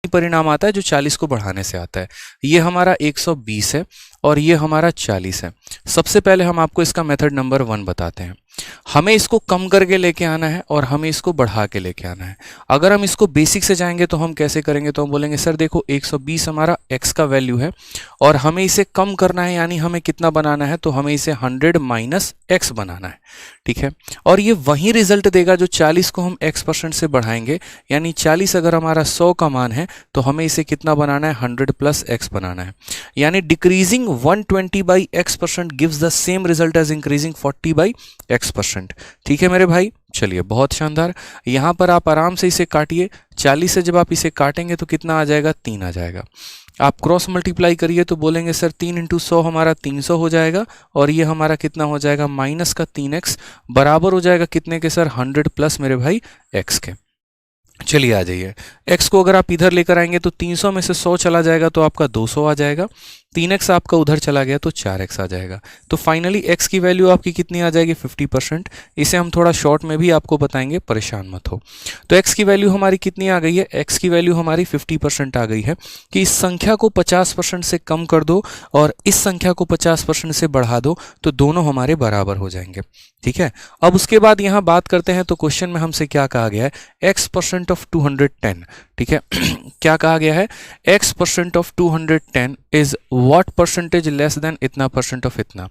परिणाम आता है जो 40 को बढ़ाने से आता है। ये हमारा 120 है और ये हमारा 40 है। सबसे पहले हम आपको इसका मेथड नंबर 1 बताते हैं। हमें इसको कम करके लेके आना है और हमें इसको बढ़ा के लेके आना है। अगर हम इसको बेसिक से जाएंगे तो हम कैसे करेंगे, तो हम बोलेंगे सर देखो 120 हमारा x का वैल्यू है और हमें इसे कम करना है, यानी हमें कितना बनाना है, तो हमें इसे 100 माइनस x बनाना है। ठीक है, और ये वही रिजल्ट देगा जो 40 को हम x% से बढ़ाएंगे, यानी 40 अगर हमारा 100 का मान है तो हमें इसे कितना बनाना है, 100 प्लस x बनाना है। यानी decreasing 120 by x% gives the same result as increasing 40 by x%। ठीक है मेरे भाई, चलिए बहुत शानदार। यहाँ पर आप आराम से इसे काटिए। 40 से जब आप इसे काटेंगे तो कितना आ जाएगा, 3 आ जाएगा। आप क्रॉस मल्टीप्लाई करिए तो बोलेंगे सर 3 इंटू 100 हमारा 300 हो जाएगा और ये हमारा कितना हो जाएगा, माइनस का 3x बराबर हो जाएगा कितने के सर, 100 प्लस मेरे भाई x के। चलिए आ जाइए, x को अगर आप इधर लेकर आएंगे तो 300 में से 100 चला जाएगा तो आपका 200 आ जाएगा। 3x आपका उधर चला गया तो 4x आ जाएगा। तो फाइनली x की वैल्यू आपकी कितनी आ जाएगी, 50%। इसे हम थोड़ा शॉर्ट में भी आपको बताएंगे, परेशान मत हो। तो x की वैल्यू हमारी कितनी आ गई है, x की वैल्यू हमारी 50% आ गई है कि इस संख्या को 50% से कम कर दो और इस संख्या को 50% से बढ़ा दो तो दोनों हमारे बराबर हो जाएंगे। ठीक है, अब उसके बाद यहाँ बात करते हैं तो क्वेश्चन में हमसे क्या कहा गया है, x% ऑफ 210। ठीक है क्या कहा गया है, x% of 210 is what percentage less than इतना परसेंट ऑफ इतना।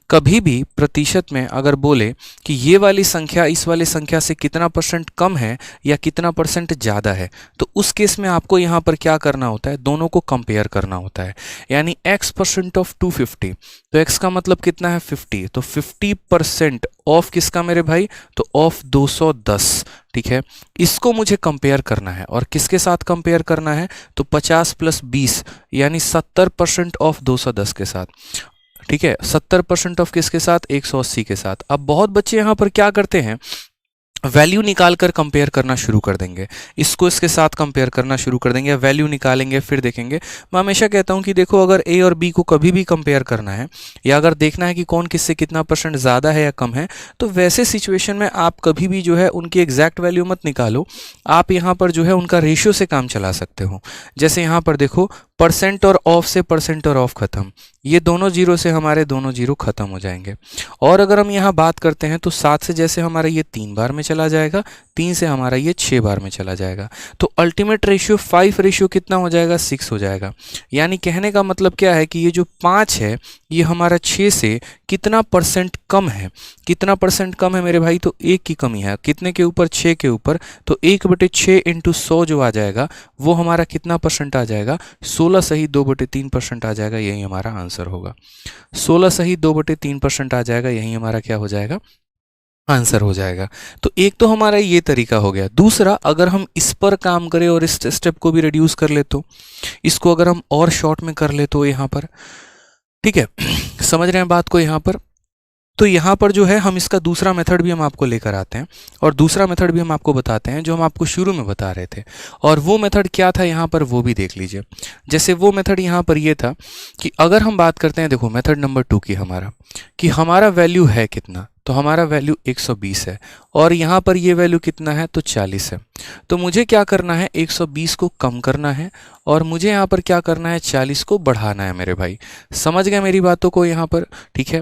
कभी भी प्रतिशत में अगर बोले कि ये वाली संख्या इस वाली संख्या से कितना परसेंट कम है या कितना परसेंट ज़्यादा है, तो उस केस में आपको यहाँ पर क्या करना होता है, दोनों को कंपेयर करना होता है। यानी x% ऑफ 250, तो x का मतलब कितना है 50, तो 50% ऑफ किसका मेरे भाई, तो ऑफ 210। ठीक है, इसको मुझे कंपेयर करना है और किसके साथ कंपेयर करना है, तो 50 प्लस 20 यानी 70% ऑफ 210 के साथ। ठीक है, 70% ऑफ किसके साथ, 180 के साथ। अब बहुत बच्चे यहाँ पर क्या करते हैं, वैल्यू निकाल कर कंपेयर करना शुरू कर देंगे, इसको इसके साथ कंपेयर करना शुरू कर देंगे, वैल्यू निकालेंगे फिर देखेंगे। मैं हमेशा कहता हूं कि देखो अगर ए और बी को कभी भी कंपेयर करना है या अगर देखना है कि कौन किससे कितना परसेंट ज़्यादा है या कम है, तो वैसे सिचुएशन में आप कभी भी जो है उनकी एग्जैक्ट वैल्यू मत निकालो, आप यहाँ पर जो है उनका रेशियो से काम चला सकते हो। जैसे यहाँ पर देखो परसेंट और ऑफ से परसेंट और ऑफ खत्म, ये दोनों जीरो से हमारे दोनों जीरो खत्म हो जाएंगे। और अगर हम यहाँ बात करते हैं तो 7 से जैसे हमारा ये 3 बार में चला जाएगा, 3 से हमारा ये 6 बार में चला जाएगा, तो अल्टीमेट रेशियो 5 रेशियो कितना हो जाएगा, 6 हो जाएगा। यानी कहने का मतलब क्या है कि ये जो 5 है ये हमारा 6 से कितना परसेंट कम है, कितना परसेंट कम है मेरे भाई, तो 1 की कमी है। कितने के ऊपर, 6 के ऊपर, तो 1/6 इंटू 100 जो आ जाएगा वो हमारा कितना परसेंट आ जाएगा, 16 सही 2/3% आ जाएगा। यही हमारा आंसर होगा, 16 सही 2/3% आ जाएगा, यही हमारा क्या हो जाएगा, आंसर हो जाएगा। तो एक तो हमारा ये तरीका हो गया। दूसरा, अगर हम इस पर काम करें और इस स्टेप को भी रिड्यूस कर ले तो, इसको अगर हम और शॉर्ट में कर ले तो यहाँ पर, ठीक है समझ रहे हैं बात को यहाँ पर, तो यहाँ पर जो है हम इसका दूसरा मेथड भी हम आपको लेकर आते हैं और दूसरा मेथड भी हम आपको बताते हैं जो हम आपको शुरू में बता रहे थे। और वो मेथड क्या था यहाँ पर, वो भी देख लीजिए। जैसे वो मेथड यहाँ पर ये था कि अगर हम बात करते हैं, देखो मेथड नंबर 2 की हमारा, कि हमारा वैल्यू है कितना, तो हमारा वैल्यू 120 है और यहाँ पर ये वैल्यू कितना है, तो 40 है। तो मुझे क्या करना है, 120 को कम करना है और मुझे यहाँ पर क्या करना है, 40 को बढ़ाना है मेरे भाई। समझ गए मेरी बातों को यहाँ पर, ठीक है।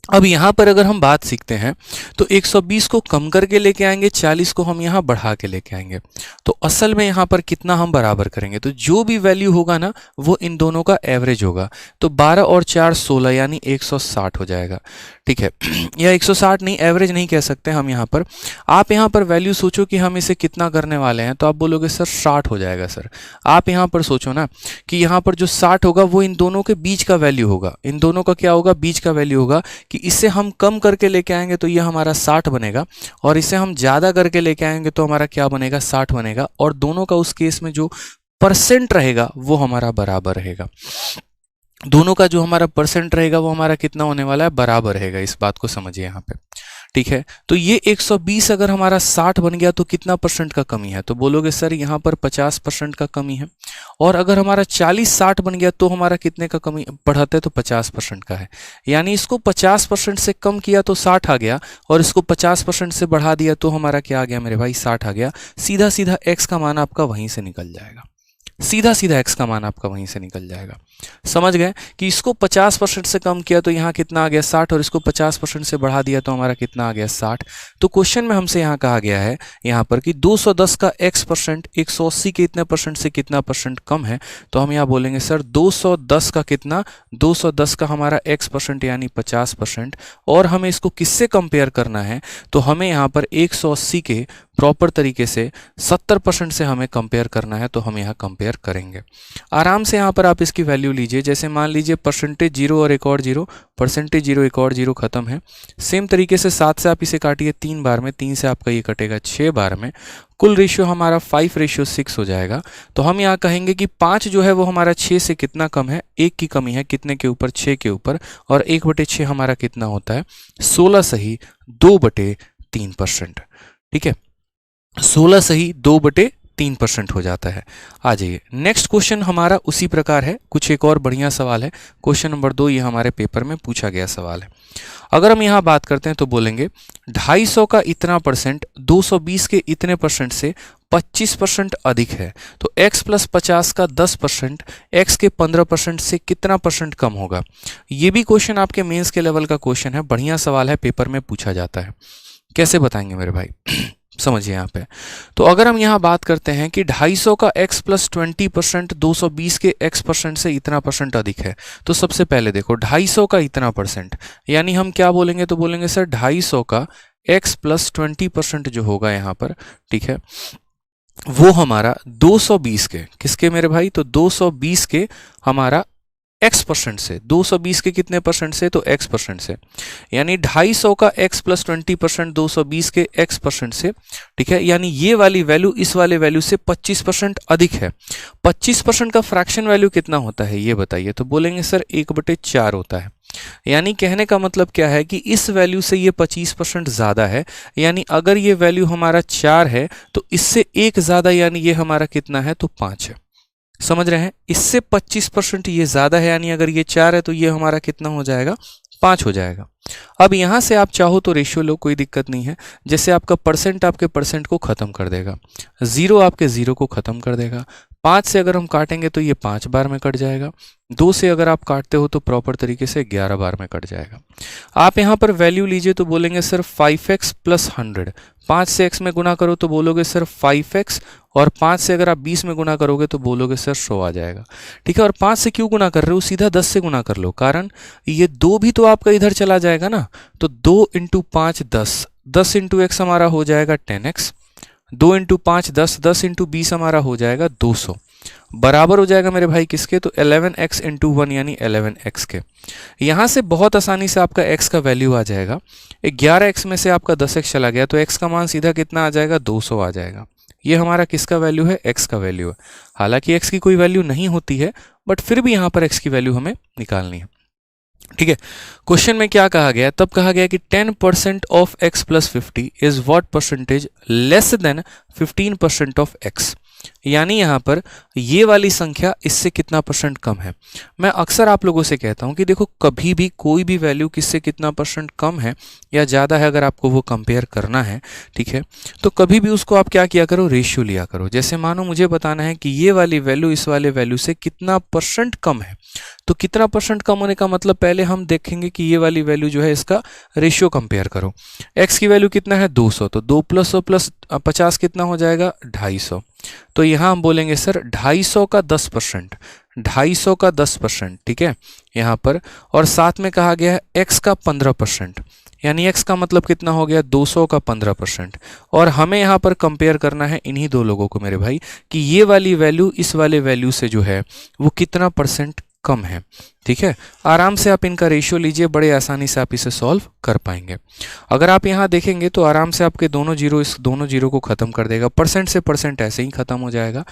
अब यहाँ पर अगर हम बात सीखते हैं तो 120 को कम करके लेके आएंगे, 40 को हम यहाँ बढ़ा के लेके आएंगे, तो असल में यहाँ पर कितना हम बराबर करेंगे, तो जो भी वैल्यू होगा ना वो इन दोनों का एवरेज होगा। तो 12 और 4 16 यानी 160 हो जाएगा, ठीक है। या 160 नहीं, एवरेज नहीं कह सकते हम यहाँ पर। आप यहाँ पर वैल्यू सोचो कि हम इसे कितना करने वाले हैं, तो आप बोलोगे सर 60 हो जाएगा। सर आप यहाँ पर सोचो ना कि यहाँ पर जो 60 होगा वो इन दोनों के बीच का वैल्यू होगा, इन दोनों का क्या होगा, बीच का वैल्यू होगा। कि इसे हम कम करके लेके आएंगे तो ये हमारा 60 बनेगा और इसे हम ज़्यादा करके लेके आएंगे तो हमारा क्या बनेगा, 60 बनेगा। और दोनों का उस केस में जो परसेंट रहेगा वो हमारा बराबर रहेगा। दोनों का जो हमारा परसेंट रहेगा वो हमारा कितना होने वाला है, बराबर रहेगा। इस बात को समझिए यहाँ पे, ठीक है। तो ये 120 अगर हमारा 60 बन गया तो कितना परसेंट का कमी है, तो बोलोगे सर यहाँ पर 50% का कमी है। और अगर हमारा 40 60 बन गया तो हमारा कितने का कमी बढ़ाते हैं, तो 50% का है। यानी इसको 50% से कम किया तो 60 आ गया और इसको 50% से बढ़ा दिया तो हमारा क्या आ गया मेरे भाई, 60 आ गया। सीधा सीधा x का मान आपका वहीं से निकल जाएगा। सीधा सीधा x का मान आपका वहीं से निकल जाएगा। समझ गए कि इसको 50% से कम किया तो यहाँ कितना आ गया 60, और इसको 50% से बढ़ा दिया तो हमारा कितना आ गया 60। तो क्वेश्चन में हमसे यहाँ कहा गया है यहाँ पर कि 210 का x% 180 के इतने परसेंट से कितना परसेंट कम है। तो हम यहाँ बोलेंगे सर 210 का कितना, 210 का हमारा x% यानी 50%, और हमें इसको किससे कंपेयर करना है, तो हमें यहाँ पर 180 के प्रॉपर तरीके से 70% से हमें कंपेयर करना है। तो हम यहाँ कंपेयर करेंगे आराम से। यहाँ पर आप इसकी वैल्यू लीजिए, जैसे मान लीजिए परसेंटेज 0 और एक और 0, परसेंटेज 0 एक और 0 खत्म है। सेम तरीके से 7 से आप इसे काटिए 3 बार में, 3 से आपका ये कटेगा 6 बार में, कुल रेशियो हमारा 5:6 हो जाएगा। तो हम यहाँ कहेंगे कि 5 जो है वो हमारा 6 से कितना कम है, 1 की कमी है, कितने के ऊपर, 6 के ऊपर, और 1/6 हमारा कितना होता है 16 सही 2/3%। ठीक है, 16 सही 2/3% हो जाता है। आ जाइए नेक्स्ट क्वेश्चन हमारा उसी प्रकार है, कुछ एक और बढ़िया सवाल है। क्वेश्चन नंबर 2 ये हमारे पेपर में पूछा गया सवाल है। अगर हम यहाँ बात करते हैं तो बोलेंगे 250 का इतना परसेंट 220 के इतने परसेंट से 25% अधिक है, तो x + 50 का 10% x के 15% से कितना परसेंट कम होगा। ये भी क्वेश्चन आपके मेंस के लेवल का क्वेश्चन है, बढ़िया सवाल है, पेपर में पूछा जाता है। कैसे बताएंगे मेरे भाई समझिए यहाँ पे। तो अगर हम यहाँ बात करते हैं कि 250 का x + 20% 220 के x% से इतना परसेंट अधिक है, तो सबसे पहले देखो 250 का इतना परसेंट, यानी हम क्या बोलेंगे, तो बोलेंगे सर 250 का x + 20% जो होगा यहाँ पर, ठीक है, वो हमारा 220 के, किसके मेरे भाई, तो 220 के हमारा x% से, 220 के कितने परसेंट से, तो x% से, यानी 250 का x + 20% 220 के x% से, ठीक है, यानी ये वाली वैल्यू इस वाले वैल्यू से 25% अधिक है। 25% का फ्रैक्शन वैल्यू कितना होता है ये बताइए, तो बोलेंगे सर 1/4 होता है। यानी कहने का मतलब क्या है कि इस वैल्यू से ये 25% ज़्यादा है, यानी अगर ये वैल्यू हमारा 4 है तो इससे 1 ज़्यादा, यानी ये हमारा कितना है, तो 5 है। समझ रहे हैं, इससे 25% ये ज़्यादा है, यानी अगर ये 4 है तो ये हमारा कितना हो जाएगा, 5 हो जाएगा। अब यहाँ से आप चाहो तो रेशियो लो, कोई दिक्कत नहीं है। जैसे आपका परसेंट आपके परसेंट को ख़त्म कर देगा, 0 आपके 0 को ख़त्म कर देगा, 5 से अगर हम काटेंगे तो ये 5 बार में कट जाएगा, 2 से अगर आप काटते हो तो प्रॉपर तरीके से 11 बार में कट जाएगा। आप यहाँ पर वैल्यू लीजिए तो बोलेंगे सर 5x + 100, 5 से x में गुना करो तो बोलोगे सर 5x, और 5 से अगर आप 20 में गुना करोगे तो बोलोगे सर 100 आ जाएगा। ठीक है, और 5 से क्यों गुना कर रहे हो, सीधा 10 से गुना कर लो, कारण ये 2 भी तो आपका इधर चला जाएगा ना, तो 2 × 5 10, 10 × x हमारा हो जाएगा 10x, 2 × 5 10, 10 × 20 हमारा हो जाएगा 200, बराबर हो जाएगा मेरे भाई किसके, तो 11x × 1 यानी 11x के। यहाँ से बहुत आसानी से आपका x का वैल्यू आ जाएगा, 11x में से आपका 10x चला गया तो x का मान सीधा कितना आ जाएगा, 200 आ जाएगा। ये हमारा किसका वैल्यू है, x का वैल्यू है। हालांकि x की कोई वैल्यू नहीं होती है, बट फिर भी यहाँ पर x की वैल्यू हमें निकालनी है। ठीक है, क्वेश्चन में क्या कहा गया, तब कहा गया कि 10% of x + 50 is what percentage less than 15% of x, यानी यहाँ पर ये वाली संख्या इससे कितना परसेंट कम है। मैं अक्सर आप लोगों से कहता हूँ कि देखो कभी भी कोई भी वैल्यू किससे कितना परसेंट कम है या ज़्यादा है, अगर आपको वो कंपेयर करना है, ठीक है, तो कभी भी उसको आप क्या किया करो, रेशियो लिया करो। जैसे मानो मुझे बताना है कि ये वाली वैल्यू इस वाले वैल्यू से कितना परसेंट कम है, तो कितना परसेंट कम होने का मतलब पहले हम देखेंगे कि ये वाली वैल्यू जो है इसका रेशियो कंपेयर करो। x की वैल्यू कितना है 200, तो 2 + 100 + 50 कितना हो जाएगा 250। तो यहाँ हम बोलेंगे सर 250 का 10%, 250 का 10%, ठीक है यहाँ पर, और साथ में कहा गया है x का 15%, यानी x का मतलब कितना हो गया 200 का 15%। और हमें यहाँ पर कंपेयर करना है इन्हीं दो लोगों को मेरे भाई, कि ये वाली वैल्यू इस वाले वैल्यू से जो है वो कितना परसेंट कम है। ठीक है, आराम से आप इनका रेशियो लीजिए, बड़े आसानी से आप इसे सॉल्व कर पाएंगे। अगर आप यहाँ देखेंगे तो आराम से आपके दोनों जीरो इस दोनों जीरो को खत्म कर देगा, परसेंट से परसेंट ऐसे ही खत्म हो जाएगा।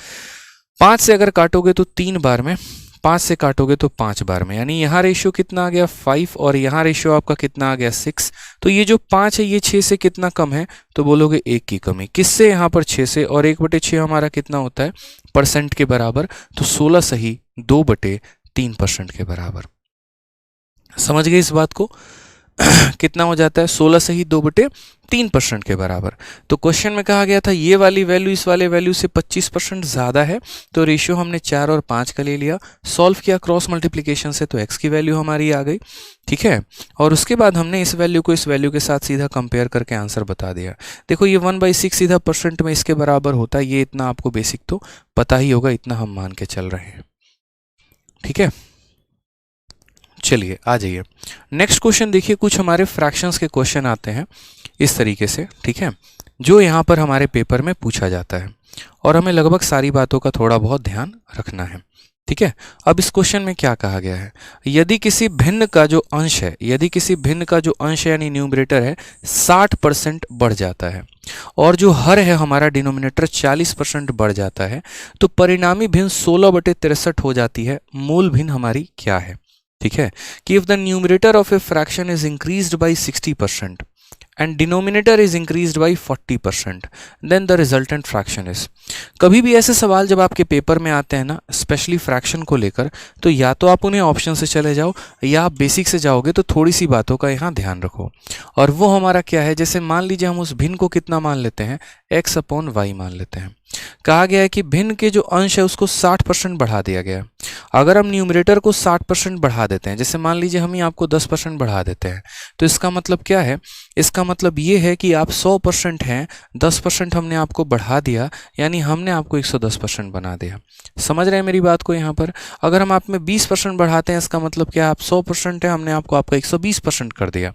5 से अगर काटोगे तो 3 बार में, 5 से काटोगे तो 5 बार में, यानी यहाँ रेशियो कितना आ गया 5, और यहाँ रेशियो आपका कितना आ गया 6। तो ये जो 5 है ये 6 से कितना कम है, तो बोलोगे 1 की कमी, किससे, यहाँ पर 6 से, और 1/6 हमारा कितना होता है परसेंट के बराबर, तो 16 सही 2/3% के बराबर। समझ गए इस बात को। कितना हो जाता है, 16 से ही 2/3% के बराबर। तो क्वेश्चन में कहा गया था ये वाली वैल्यू इस वाले वैल्यू से 25% ज़्यादा है, तो रेशियो हमने 4 और 5 का ले लिया, सॉल्व किया क्रॉस मल्टीप्लिकेशन से, तो x की वैल्यू हमारी आ गई। ठीक है, और उसके बाद हमने इस वैल्यू को इस वैल्यू के साथ सीधा कंपेयर करके आंसर बता दिया। देखो ये 1/6 सीधा परसेंट में इसके बराबर होता है, ये इतना आपको बेसिक तो पता ही होगा, इतना हम मान के चल रहे हैं। ठीक है, चलिए आ जाइए नेक्स्ट क्वेश्चन। देखिए कुछ हमारे फ्रैक्शंस के क्वेश्चन आते हैं इस तरीके से, ठीक है, जो यहाँ पर हमारे पेपर में पूछा जाता है और हमें लगभग सारी बातों का थोड़ा बहुत ध्यान रखना है। ठीक है, अब इस क्वेश्चन में क्या कहा गया है, यदि किसी भिन्न का जो अंश है, यदि किसी भिन्न का जो अंश यानी न्यूमरेटर है 60% बढ़ जाता है और जो हर है हमारा डिनोमिनेटर 40% बढ़ जाता है, तो परिणामी भिन्न 16/63 हो जाती है, मूल भिन्न हमारी क्या है। ठीक है, कि if the numerator of a fraction is increased by 60% and denominator is increased by 40%, then the resultant fraction is। कभी भी ऐसे सवाल जब आपके पेपर में आते हैं ना, स्पेशली फ्रैक्शन को लेकर, तो या तो आप उन्हें ऑप्शन से चले जाओ या आप बेसिक से जाओगे, तो थोड़ी सी बातों का यहाँ ध्यान रखो। और वो हमारा क्या है, जैसे मान लीजिए हम उस भिन्न को कितना मान लेते हैं, x/y मान लेते हैं। कहा गया है कि भिन्न के जो अंश है उसको 60% बढ़ा दिया गया है। अगर हम न्यूमरेटर को 60% बढ़ा देते हैं, जैसे मान लीजिए हम ही आपको 10% बढ़ा देते हैं, तो इसका मतलब क्या है, इसका मतलब ये है कि आप 100% हैं, 10% हमने आपको बढ़ा दिया, यानी हमने आपको 110% बना दिया। समझ रहे हैं मेरी बात को यहाँ पर। अगर हम आप में 20% बढ़ाते हैं, इसका मतलब क्या, आप 100% है, हमने आपको आपका 120% कर दिया।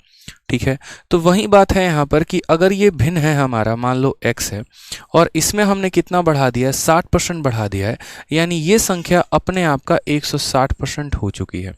ठीक है, तो वही बात है यहाँ पर कि अगर ये भिन्न है हमारा, मान लो x है, और इसमें हमने कितना बढ़ा दिया है, 60% बढ़ा दिया है, यानी ये संख्या अपने आप का 160% हो चुकी है।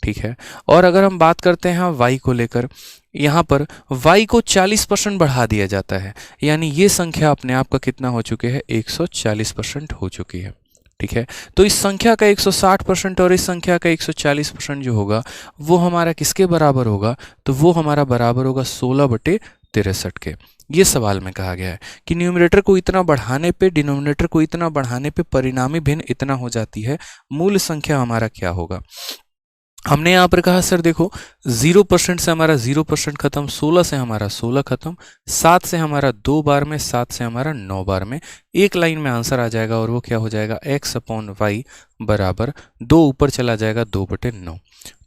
ठीक है, और अगर हम बात करते हैं y को लेकर, यहाँ पर y को 40% बढ़ा दिया जाता है, यानी ये संख्या अपने आप का कितना हो चुके हैं, 140% हो चुकी है। ठीक है, तो इस संख्या का 160% और इस संख्या का 140% जो होगा वो हमारा किसके बराबर होगा, तो वो हमारा बराबर होगा 16/63 के। ये सवाल में कहा गया है कि न्यूमरेटर को इतना बढ़ाने पे, डिनोमिनेटर को इतना बढ़ाने पे परिणामी भिन्न इतना हो जाती है, मूल संख्या हमारा क्या होगा। हमने यहाँ पर कहा सर देखो 0% से हमारा 0% खत्म, 16 से हमारा 16 खत्म, 7 से हमारा 2 बार में, 7 से हमारा 9 बार में, एक लाइन में आंसर आ जाएगा और वो क्या हो जाएगा, x/y बराबर 2 ऊपर चला जाएगा 2/9।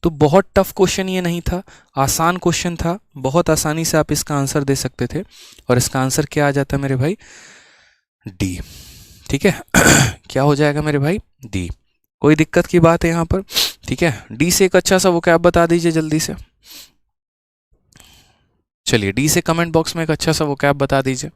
तो बहुत टफ क्वेश्चन ये नहीं था, आसान क्वेश्चन था, बहुत आसानी से आप इसका आंसर दे सकते थे और इसका आंसर क्या आ जाता है मेरे भाई, डी। ठीक है क्या हो जाएगा मेरे भाई, डी। कोई दिक्कत की बात है यहाँ पर। ठीक है, डी से एक अच्छा सा वोकैब बता दीजिए जल्दी से। चलिए डी से कमेंट बॉक्स में एक अच्छा सा वोकैब बता दीजिए।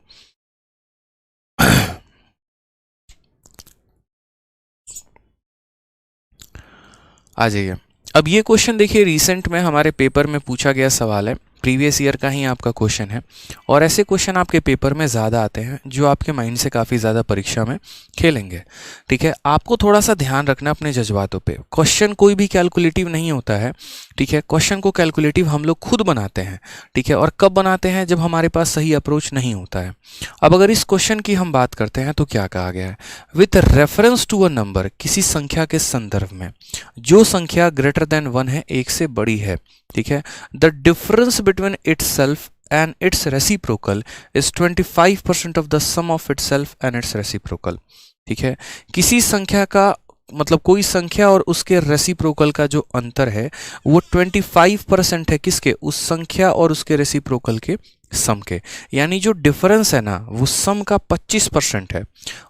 आ जाइए। अब ये क्वेश्चन देखिए रिसेंट में हमारे पेपर में पूछा गया सवाल है, प्रीवियस ईयर का ही आपका क्वेश्चन है, और ऐसे क्वेश्चन आपके पेपर में ज़्यादा आते हैं जो आपके माइंड से काफ़ी ज़्यादा परीक्षा में खेलेंगे। ठीक है, आपको थोड़ा सा ध्यान रखना अपने जज्बातों पे। क्वेश्चन कोई भी कैलकुलेटिव नहीं होता है। ठीक है, क्वेश्चन को कैलकुलेटिव हम लोग खुद बनाते हैं। ठीक है, और कब बनाते हैं, जब हमारे पास सही अप्रोच नहीं होता है। अब अगर इस क्वेश्चन की हम बात करते हैं तो क्या कहा गया है, with reference to a number, किसी संख्या के संदर्भ में, जो संख्या ग्रेटर देन 1 है, एक से बड़ी है। ठीक है, the difference between itself and its reciprocal is 25% of the sum of itself and its reciprocal. ठीक है, किसी संख्या का मतलब कोई संख्या और उसके रेसिप्रोकल का जो अंतर है वो 25% है, किसके, उस संख्या और उसके रेसिप्रोकल के सम के। यानी जो डिफरेंस है ना वो सम का 25% है।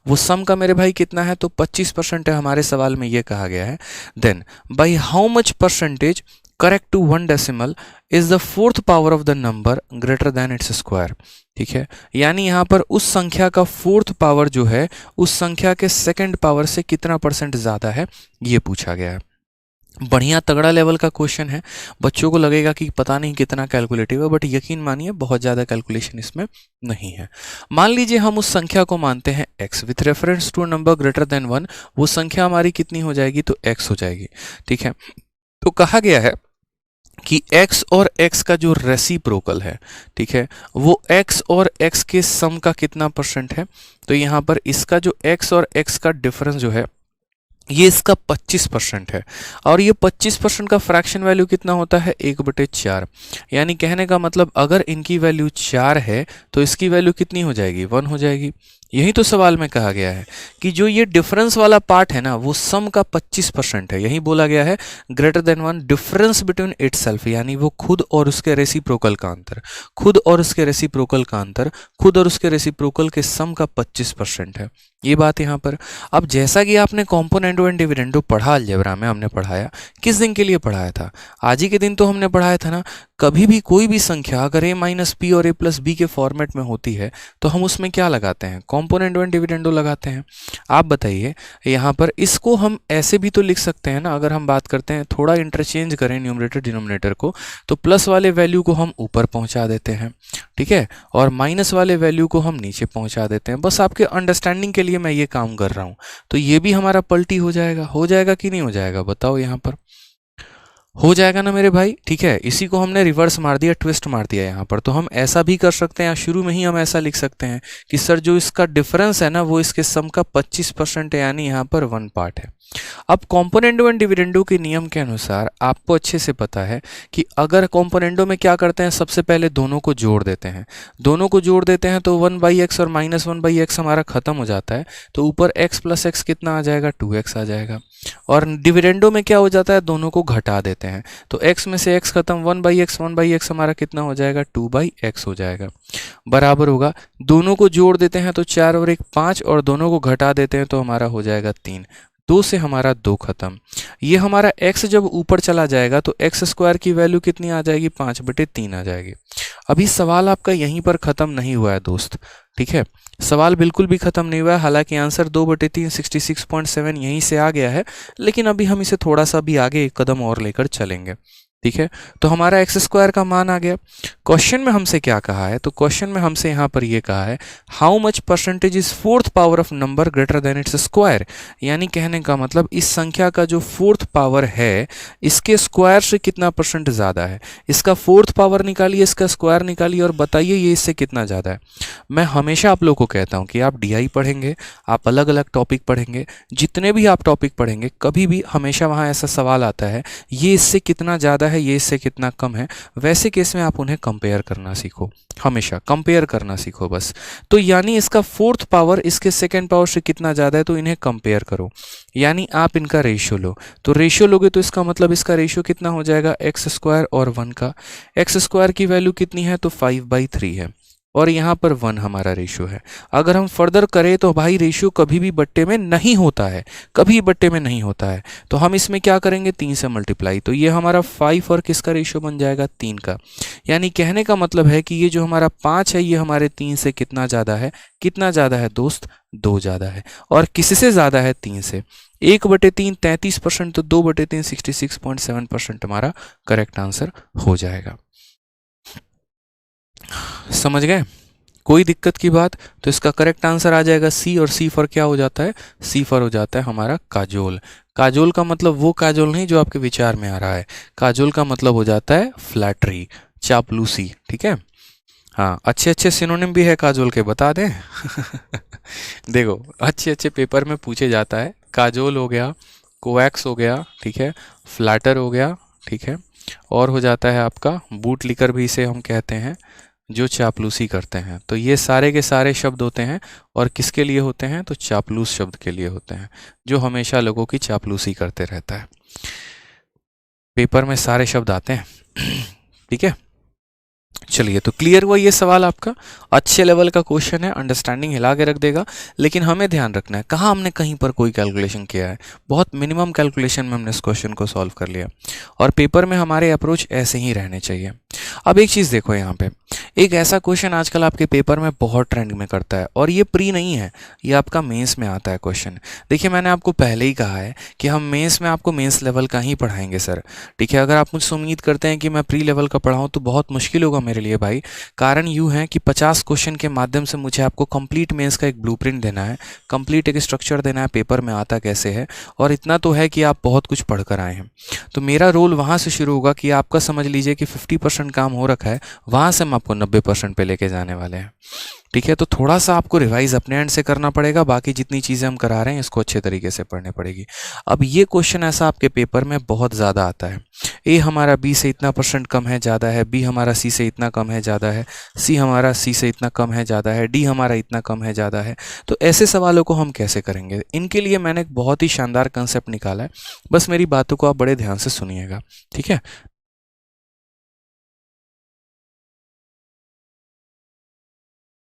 वो सम का मेरे भाई कितना है, तो 25% है, हमारे सवाल में ये कहा गया है। Then by how much percentage correct to 1 decimal is the 4th power of the number greater than its square. ठीक है, यानी यहाँ पर उस संख्या का 4th पावर जो है उस संख्या के 2nd पावर से कितना % ज़्यादा है, ये पूछा गया है। बढ़िया तगड़ा लेवल का क्वेश्चन है। बच्चों को लगेगा कि पता नहीं कितना कैलकुलेटिव है, बट यकीन मानिए बहुत ज़्यादा कैलकुलेशन इसमें नहीं है। मान लीजिए हम उस संख्या को मानते हैं x with reference to number greater than 1, वो संख्या हमारी कितनी हो जाएगी, तो x हो जाएगी। ठीक है, तो कहा गया है कि x और x का जो रेसिप्रोकल है, ठीक है, वो x और x के सम का कितना % है। तो यहाँ पर इसका जो x और x का डिफरेंस जो है ये इसका 25% है और ये 25% का फ्रैक्शन वैल्यू कितना होता है 1/4। यानी कहने का मतलब अगर इनकी वैल्यू 4 है तो इसकी वैल्यू कितनी हो जाएगी 1 हो जाएगी। यही तो सवाल में कहा गया है कि जो ये डिफरेंस वाला पार्ट है ना वो सम का 25% है। यही बोला गया है greater than 1 difference between itself, यानी वो खुद और उसके रेसिप्रोकल का अंतर, खुद और उसके रेसिप्रोकल का अंतर, खुद और उसके रेसिप्रोकल के सम का 25% है। ये बात यहाँ पर। अब जैसा कि आपने कॉम्पोनेंटो एंड डिविडेंडो पढ़ा अलजेब्रा में, हमने पढ़ाया किस दिन के लिए पढ़ाया था, आज ही के दिन तो हमने पढ़ाया था ना। कभी भी कोई भी संख्या अगर a माइनस पी और a प्लस बी के फॉर्मेट में होती है तो हम उसमें क्या लगाते हैं, कॉम्पोनेंटो एंड डिविडेंडो लगाते हैं। आप बताइए यहाँ पर इसको हम ऐसे भी तो लिख सकते हैं ना, अगर हम बात करते हैं थोड़ा इंटरचेंज करें न्यूमरेटर डिनोमिनेटर को, तो प्लस वाले वैल्यू को हम ऊपर पहुँचा देते हैं, ठीक है, और माइनस वाले वैल्यू को हम नीचे पहुँचा देते हैं। बस आपके अंडरस्टैंडिंग के लिए मैं ये काम कर रहा हूँ। तो ये भी हमारा पलटी हो जाएगा कि नहीं हो जाएगा, बताओ यहाँ पर हो जाएगा ना मेरे भाई, ठीक है। इसी को हमने रिवर्स मार दिया, ट्विस्ट मार दिया यहाँ पर। तो हम ऐसा भी कर सकते हैं, शुरू में ही हम ऐसा लिख सकते हैं कि सर जो इसका डिफरेंस है ना वो इसके सम का 25% है, यानी यहाँ पर 1 पार्ट है। अब कॉम्पोनेंडो एंड डिविडेंडो के नियम के अनुसार आपको अच्छे से पता है कि अगर कॉम्पोनेंडो में क्या करते हैं, सबसे पहले दोनों को जोड़ देते हैं, दोनों को जोड़ देते हैं तो 1/x और -1/x हमारा खत्म हो जाता है। तो ऊपर x + x कितना आ जाएगा, 2x आ जाएगा। और डिविडेंडो में क्या हो जाता है, दोनों को घटा देते हैं, तो x में से x खत्म, 1/x हमारा कितना हो जाएगा, 2/x हो जाएगा। बराबर होगा, दोनों को जोड़ देते हैं तो 4 और 1 5, और दोनों को घटा देते हैं तो हमारा हो जाएगा 3। 2 से हमारा 2 खत्म। ये हमारा x जब ऊपर चला जाएगा तो x² की वैल्यू कितनी आ जाएगी, 5/3 आ जाएगी। अभी सवाल आपका यहीं पर ख़त्म नहीं हुआ है दोस्त, ठीक है, सवाल बिल्कुल भी ख़त्म नहीं हुआ है। हालांकि आंसर 2/3 66.7 यहीं से आ गया है, लेकिन अभी हम इसे थोड़ा सा भी आगे एक कदम और लेकर चलेंगे, ठीक है। तो हमारा x² का मान आ गया। क्वेश्चन में हमसे क्या कहा है, तो क्वेश्चन में हमसे यहाँ पर ये कहा है how much percentage is 4th power of number greater than its square. यानी कहने का मतलब इस संख्या का जो 4th पावर है इसके स्क्वायर से कितना % ज़्यादा है। इसका 4th पावर निकालिए, इसका स्क्वायर निकालिए और बताइए ये इससे कितना ज़्यादा है। मैं हमेशा आप लोग को कहता हूँ कि आप DI पढ़ेंगे, आप अलग अलग टॉपिक पढ़ेंगे, जितने भी आप टॉपिक पढ़ेंगे कभी भी हमेशा वहाँ ऐसा सवाल आता है ये इससे कितना ज़्यादा है, ये इससे कितना कम है। वैसे केस में आप उन्हें कंपेयर करना सीखो, हमेशा कंपेयर करना सीखो बस। तो यानी इसका 4th पावर इसके 2nd पावर से कितना ज़्यादा है, तो इन्हें कंपेयर करो, यानी आप इनका रेशियो लो। तो रेशियो लोगे तो इसका मतलब इसका रेशियो कितना हो जाएगा, x² और 1 का। x² की वैल्यू कितनी है, तो 5/3 है, और यहाँ पर 1 हमारा रेशियो है। अगर हम फर्दर करें तो भाई रेशियो कभी भी बट्टे में नहीं होता है, कभी बट्टे में नहीं होता है। तो हम इसमें क्या करेंगे, 3 से मल्टीप्लाई, तो ये हमारा 5 और किसका रेशियो बन जाएगा, 3 का। यानी कहने का मतलब है कि ये जो हमारा 5 है ये हमारे 3 से कितना ज़्यादा है, कितना ज़्यादा है दोस्त, 2 ज़्यादा है। और किससे ज़्यादा है, 3 से। 1/3 33%, तो 2/3 66.7% हमारा करेक्ट आंसर हो जाएगा। समझ गए, कोई दिक्कत की बात। तो इसका करेक्ट आंसर आ जाएगा C, और C फॉर क्या हो जाता है, C फॉर हो जाता है हमारा काजोल। काजोल का मतलब वो काजोल नहीं जो आपके विचार में आ रहा है, काजोल का मतलब हो जाता है फ्लैटरी, चापलूसी, ठीक है। हाँ, अच्छे अच्छे सिनोनिम भी है काजोल के, बता दें देखो अच्छे अच्छे पेपर में पूछे जाता है, काजोल हो गया, कोवैक्स हो गया, ठीक है, फ्लैटर हो गया, ठीक है, और हो जाता है आपका बूट लिकर भी इसे हम कहते हैं, जो चापलूसी करते हैं। तो ये सारे के सारे शब्द होते हैं, और किसके लिए होते हैं, तो चापलूस शब्द के लिए होते हैं, जो हमेशा लोगों की चापलूसी करते रहता है। पेपर में सारे शब्द आते हैं ठीक है। चलिए, तो क्लियर हुआ ये सवाल आपका, अच्छे लेवल का क्वेश्चन है, अंडरस्टैंडिंग हिला के रख देगा। लेकिन हमें ध्यान रखना है कहाँ हमने कहीं पर कोई कैलकुलेशन किया है, बहुत मिनिमम कैलकुलेशन में हमने इस क्वेश्चन को सॉल्व कर लिया, और पेपर में हमारे अप्रोच ऐसे ही रहने चाहिए। अब एक चीज़ देखो यहाँ पे, एक ऐसा क्वेश्चन आजकल आपके पेपर में बहुत ट्रेंड में करता है, और ये प्री नहीं है, ये आपका मेंस में आता है क्वेश्चन। देखिए मैंने आपको पहले ही कहा है कि हम मेंस में आपको मेंस लेवल का ही पढ़ाएंगे सर, ठीक है। अगर आप मुझसे उम्मीद करते हैं कि मैं प्री लेवल का पढ़ाऊँ तो बहुत मुश्किल होगा मेरे लिए भाई। कारण यूँ है कि 50 क्वेश्चन के माध्यम से मुझे आपको कंप्लीट मेंस का एक ब्लूप्रिंट देना है, कंप्लीट एक स्ट्रक्चर देना है, पेपर में आता कैसे है, और इतना तो है कि आप बहुत कुछ पढ़ कर आए हैं। तो मेरा रोल वहाँ से शुरू होगा कि आपका समझ लीजिए कि 50% काम काम हो रखा है वहाँ से हम आपको 90% पे लेके जाने वाले हैं। ठीक है, तो थोड़ा सा आपको रिवाइज अपने एंड से करना पड़ेगा, बाकी जितनी चीज़ें हम करा रहे हैं इसको अच्छे तरीके से पढ़ने पड़ेगी। अब ये क्वेश्चन ऐसा आपके पेपर में बहुत ज़्यादा आता है, ए हमारा बी से इतना % कम है ज़्यादा है, बी हमारा सी से इतना कम है ज़्यादा है, सी हमारा सी से इतना कम है ज़्यादा है, डी हमारा इतना कम है ज़्यादा है। तो ऐसे सवालों को हम कैसे करेंगे, इनके लिए मैंने एक बहुत ही शानदार कंसेप्ट निकाला है, बस मेरी बातों को आप बड़े ध्यान से सुनिएगा। ठीक है,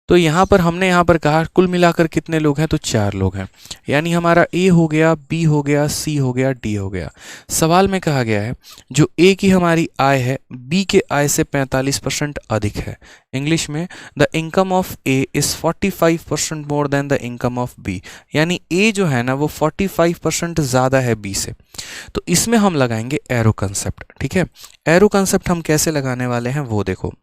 तो यहाँ पर हमने यहाँ पर कहा कुल मिलाकर कितने लोग हैं, तो 4 लोग हैं, यानी हमारा ए हो गया, बी हो गया, सी हो गया, डी हो गया। सवाल में कहा गया है जो ए की हमारी आय है बी के आय से 45% अधिक है। इंग्लिश में the income of A is 45% more than the income of B, यानी ए जो है ना वो 45% ज़्यादा है बी से। तो इसमें हम लगाएंगे एरो कंसेप्ट। ठीक है, एरो कंसेप्ट हम कैसे लगाने वाले हैं वो देखो।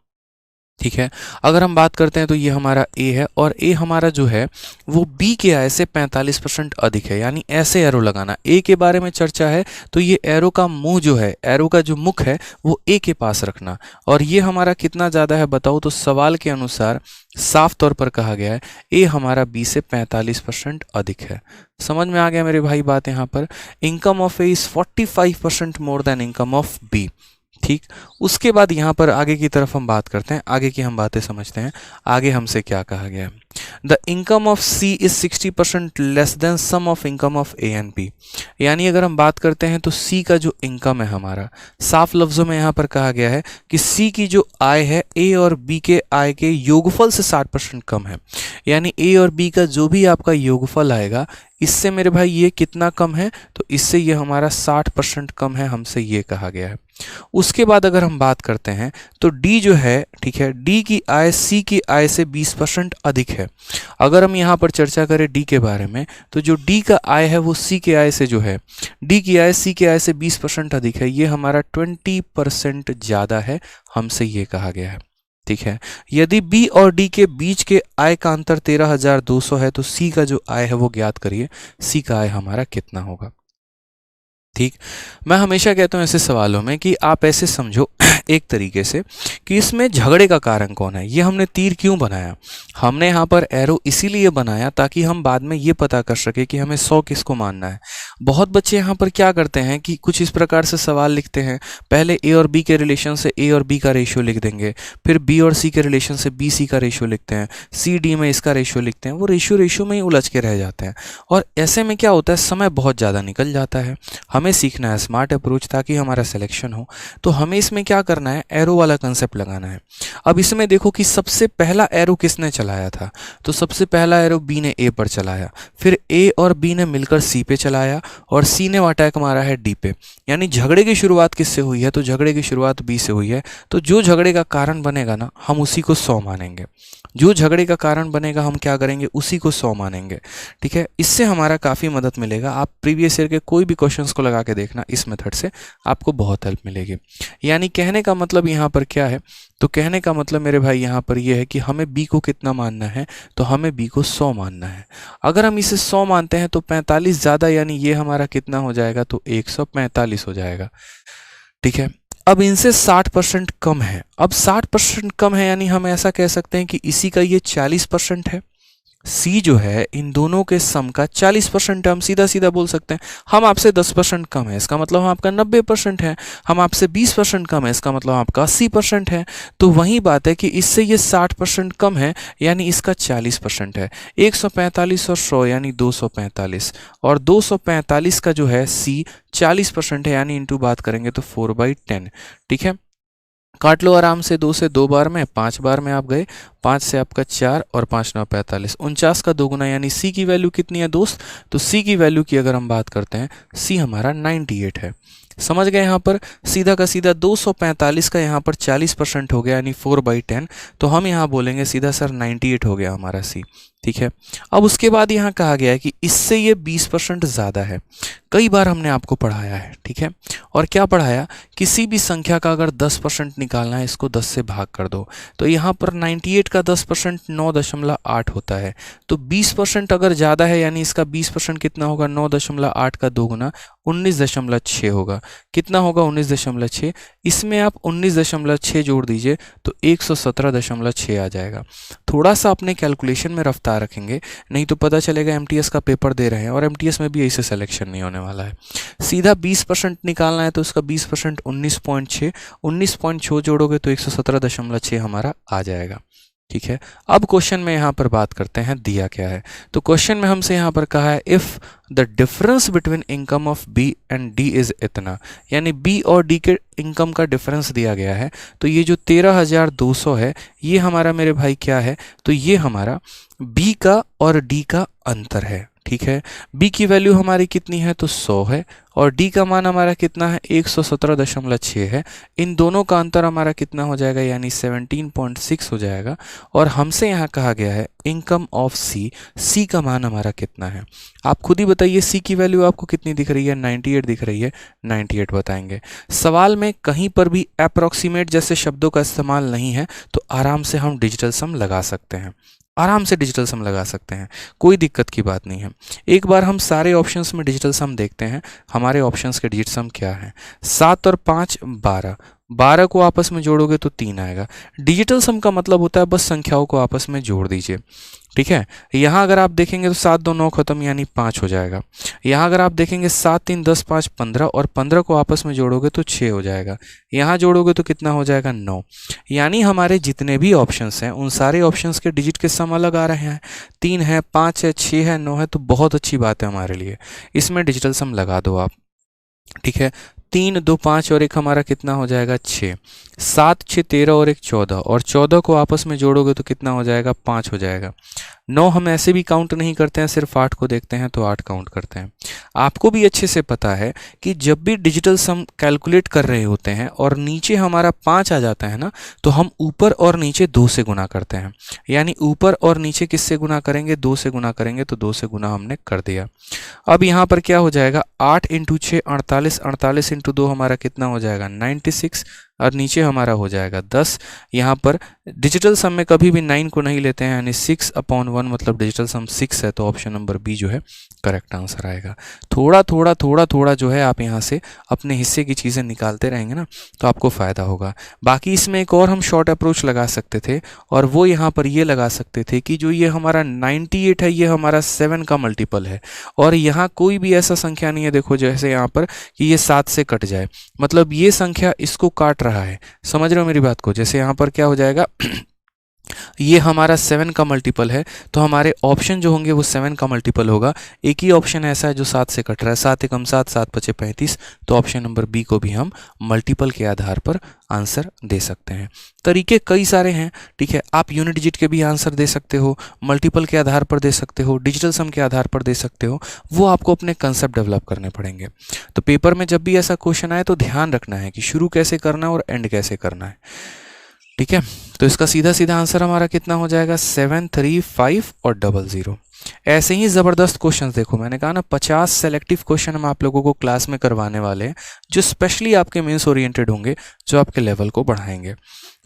ठीक है, अगर हम बात करते हैं तो ये हमारा ए है और ए हमारा जो है वो बी के आय से 45% अधिक है, यानी ऐसे एरो लगाना। ए के बारे में चर्चा है तो ये एरो का मुंह जो है, एरो का जो मुख है वो ए के पास रखना। और ये हमारा कितना ज़्यादा है बताओ, तो सवाल के अनुसार साफ तौर पर कहा गया है ए हमारा बी से 45% अधिक है। समझ में आ गया मेरे भाई बात यहाँ पर। Income of A is 45% more than income of B. ठीक, उसके बाद यहाँ पर आगे की तरफ हम बात करते हैं, आगे की हम बातें समझते हैं। आगे हमसे क्या कहा गया है, the income of C is 60% less than sum of income of A and B, यानी अगर हम बात करते हैं तो सी का जो इनकम है हमारा, साफ लफ्ज़ों में यहाँ पर कहा गया है कि सी की जो आय है ए और बी के आय के योगफल से 60% कम है, यानी ए और बी का जो भी आपका योगफल आएगा इससे मेरे भाई ये कितना कम है, तो इससे ये हमारा 60% कम है, हमसे ये कहा गया है। उसके बाद अगर हम बात करते हैं तो डी जो है, ठीक है, डी की आय सी की आय से 20% अधिक है। अगर हम यहाँ पर चर्चा करें डी के बारे में तो जो डी का आय है वो सी के आय से जो है, डी की आय सी के आय से 20% अधिक है, ये हमारा 20% ज़्यादा है, हमसे ये कहा गया है। ठीक है, यदि बी और डी के बीच के आय का अंतर 13,200 है तो सी का जो आय है वो ज्ञात करिए, सी का आय हमारा कितना होगा। ठीक, मैं हमेशा कहता हूं ऐसे सवालों में कि आप ऐसे समझो एक तरीके से कि इसमें झगड़े का कारण कौन है। ये हमने तीर क्यों बनाया, हमने यहाँ पर एरो इसीलिए बनाया ताकि हम बाद में ये पता कर सके कि हमें 100 किसको मानना है। बहुत बच्चे यहाँ पर क्या करते हैं कि कुछ इस प्रकार से सवाल लिखते हैं, पहले ए और बी के रिलेशन से ए और बी का रेशियो लिख देंगे, फिर बी और सी के रिलेशन से बी सी का रेशियो लिखते हैं, सी डी में इसका रेशियो लिखते हैं, वो रेशियो में ही उलझ के रह जाते हैं। और ऐसे में क्या होता है, समय बहुत ज़्यादा निकल जाता है। हमें सीखना है स्मार्ट अप्रोच ताकि हमारा सिलेक्शन हो। तो हमें इसमें क्या करना है, एरो वाला कंसेप्ट लगाना है। अब इसमें देखो कि सबसे पहला एरो किसने चलाया था, तो सबसे पहला एरो बी ने ए पर चलाया, फिर ए और बी ने मिलकर सी पे चलाया और सी ने अटैक मारा है डी पे, यानी झगड़े की शुरुआत किससे हुई है, तो झगड़े की शुरुआत बी से हुई है। तो जो झगड़े का कारण बनेगा ना हम उसी को 100 मानेंगे, जो झगड़े का कारण बनेगा हम क्या करेंगे, उसी को 100 मानेंगे। ठीक है, इससे हमारा काफ़ी मदद मिलेगा। आप प्रीवियस ईयर के कोई भी क्वेश्चंस को लगा के देखना, इस मेथड से आपको बहुत हेल्प मिलेगी। यानी कहने का मतलब यहाँ पर क्या है, तो कहने का मतलब मेरे भाई यहाँ पर यह है कि हमें बी को कितना मानना है, तो हमें बी को 100 मानना है। अगर हम इसे 100 मानते हैं तो 45 ज़्यादा, यानी ये हमारा कितना हो जाएगा, तो 145 हो जाएगा। ठीक है, अब इनसे 60% कम है। अब 60% कम है यानी हम ऐसा कह सकते हैं कि इसी का ये 40% है। सी जो है इन दोनों के सम का 40% है, हम सीधा सीधा बोल सकते हैं। हम आपसे 10% कम है, इसका मतलब हम आपका 90% है। हम आपसे 20% कम है, इसका मतलब आपका 80% है। तो वही बात है कि इससे ये 60% कम है, यानी इसका 40% है। 145 और 100 यानी 245, और 245 का जो है सी 40% है, यानी इंटू बात करेंगे तो 4/10। ठीक है, काट लो आराम से, 2 से 2 बार में, 5 बार में आप गए, 5 से आपका 4 और 5 9 45, 49 का दोगुना, यानी सी की वैल्यू कितनी है दोस्त, तो सी की वैल्यू की अगर हम बात करते हैं, सी हमारा 98 है। समझ गए, यहाँ पर सीधा का सीधा 245 का यहाँ पर 40% हो गया, यानी 4/10। तो हम यहाँ बोलेंगे सीधा सर 98 हो गया हमारा सी। ठीक है। अब उसके बाद यहाँ कहा गया है कि इससे ये 20% ज़्यादा है। कई बार हमने आपको पढ़ाया है, ठीक है। और क्या पढ़ाया, किसी भी संख्या का अगर 10% निकालना है, इसको 10 से भाग कर दो। तो यहाँ पर 98 का 10% 9.8 होता है। तो 20% अगर ज़्यादा है, यानी इसका 20% कितना होगा, 9.8 का 2 गुना 19.6 होगा। कितना होगा, 19.6। इसमें आप 19.6 जोड़ दीजिए तो 117.6 आ जाएगा। थोड़ा सा अपने कैलकुलेशन में रफ्तार रखेंगे, नहीं तो पता चलेगा एमटीएस का पेपर दे रहे हैं और एमटीएस में भी ऐसे सिलेक्शन नहीं होने वाला है। सीधा 20% निकालना है तो उसका 20% 19.6, 19.6 जोड़ोगे तो 117.6 हमारा आ जाएगा। ठीक है। अब क्वेश्चन में यहाँ पर बात करते हैं दिया क्या है। तो क्वेश्चन में हमसे यहाँ पर कहा है if the difference between income of B and D is इतना, यानी बी और डी के इनकम का डिफरेंस दिया गया है। तो ये जो 13,200 है, ये हमारा मेरे भाई क्या है, तो ये हमारा बी का और डी का अंतर है। ठीक है। बी की वैल्यू हमारी कितनी है, तो 100 है, और डी का मान हमारा कितना है, 117.6 है। इन दोनों का अंतर हमारा कितना हो जाएगा, यानी 17.6 हो जाएगा। और हमसे यहाँ कहा गया है इनकम ऑफ सी, सी का मान हमारा कितना है। आप खुद ही बताइए, सी की वैल्यू आपको कितनी दिख रही है, 98 दिख रही है, 98 बताएंगे। सवाल में कहीं पर भी अप्रॉक्सीमेट जैसे शब्दों का इस्तेमाल नहीं है, तो आराम से हम डिजिटल सम लगा सकते हैं, आराम से डिजिटल सम लगा सकते हैं, कोई दिक्कत की बात नहीं है। एक बार हम सारे ऑप्शंस में डिजिटल सम देखते हैं। हमारे ऑप्शंस के डिजिट सम क्या है, 7 और 5 12, 12 को आपस में जोड़ोगे तो 3 आएगा। डिजिटल सम का मतलब होता है बस संख्याओं को आपस में जोड़ दीजिए। ठीक है। यहाँ अगर आप देखेंगे तो 7 2 9 खत्म, यानी 5 हो जाएगा। यहाँ अगर आप देखेंगे 7 3 10 5 15, और 15 को आपस में जोड़ोगे तो 6 हो जाएगा। यहाँ जोड़ोगे तो कितना हो जाएगा, 9। यानी हमारे जितने भी ऑप्शंस हैं उन सारे ऑप्शंस के डिजिट के सम अलग आ रहे हैं। 3 है, 5 है, 6 है, 9 है, तो बहुत अच्छी बात है हमारे लिए। इसमें डिजिटल सम लगा दो आप। ठीक है। 3 2 5 और एक हमारा कितना हो जाएगा, 6। 7 6 13 और एक 14, और 14 को आपस में जोड़ोगे तो कितना हो जाएगा, 5 हो जाएगा। 9 हम ऐसे भी काउंट नहीं करते हैं, सिर्फ 8 को देखते हैं तो 8 काउंट करते हैं। आपको भी अच्छे से पता है कि जब भी डिजिटल सम कैलकुलेट कर रहे होते हैं और नीचे हमारा 5 आ जाता है ना, तो हम ऊपर और नीचे 2 से गुना करते हैं। यानी ऊपर और नीचे किससे गुना करेंगे, 2 से गुना करेंगे, तो 2 से गुना हमने कर दिया। अब यहाँ पर क्या हो जाएगा, 8 इंटू 6 48, 48 इंटू 2 हमारा कितना हो जाएगा, 96, और नीचे हमारा हो जाएगा 10। यहाँ पर डिजिटल सम में कभी भी 9 को नहीं लेते हैं, यानी 6/1 मतलब डिजिटल सम 6 है, तो ऑप्शन नंबर बी जो है करेक्ट आंसर आएगा। थोड़ा थोड़ा जो है आप यहाँ से अपने हिस्से की चीज़ें निकालते रहेंगे ना, तो आपको फ़ायदा होगा। बाकी इसमें एक और हम शॉर्ट अप्रोच लगा सकते थे, और वो यहाँ पर ये लगा सकते थे कि जो ये हमारा 98 है, ये हमारा 7 का मल्टीपल है, और यहाँ कोई भी ऐसा संख्या नहीं है, देखो जैसे यहाँ पर कि ये 7 से कट जाए, मतलब ये संख्या इसको काट रहा है। समझ रहे हो मेरी बात को। जैसे यहाँ पर क्या हो जाएगा ये हमारा 7 का मल्टीपल है, तो हमारे ऑप्शन जो होंगे वो 7 का मल्टीपल होगा। एक ही ऑप्शन ऐसा है जो 7 से कट रहा है, 7 एकम 7, 7 पचे 35, तो ऑप्शन नंबर बी को भी हम मल्टीपल के आधार पर आंसर दे सकते हैं। तरीके कई सारे हैं। ठीक है। आप यूनिट डिजिट के भी आंसर दे सकते हो, मल्टीपल के आधार पर दे सकते हो, डिजिटल सम के आधार पर दे सकते हो। वो आपको अपने कंसेप्ट डेवलप करने पड़ेंगे। तो पेपर में जब भी ऐसा क्वेश्चन आए तो ध्यान रखना है कि शुरू कैसे करना है और एंड कैसे करना है। ठीक है। तो इसका सीधा सीधा आंसर हमारा कितना हो जाएगा, 7 3 5 और 00। ऐसे ही ज़बरदस्त क्वेश्चंस देखो, मैंने कहा ना 50 सेलेक्टिव क्वेश्चन हम आप लोगों को क्लास में करवाने वाले हैं, जो स्पेशली आपके मेंस ओरिएंटेड होंगे, जो आपके लेवल को बढ़ाएंगे।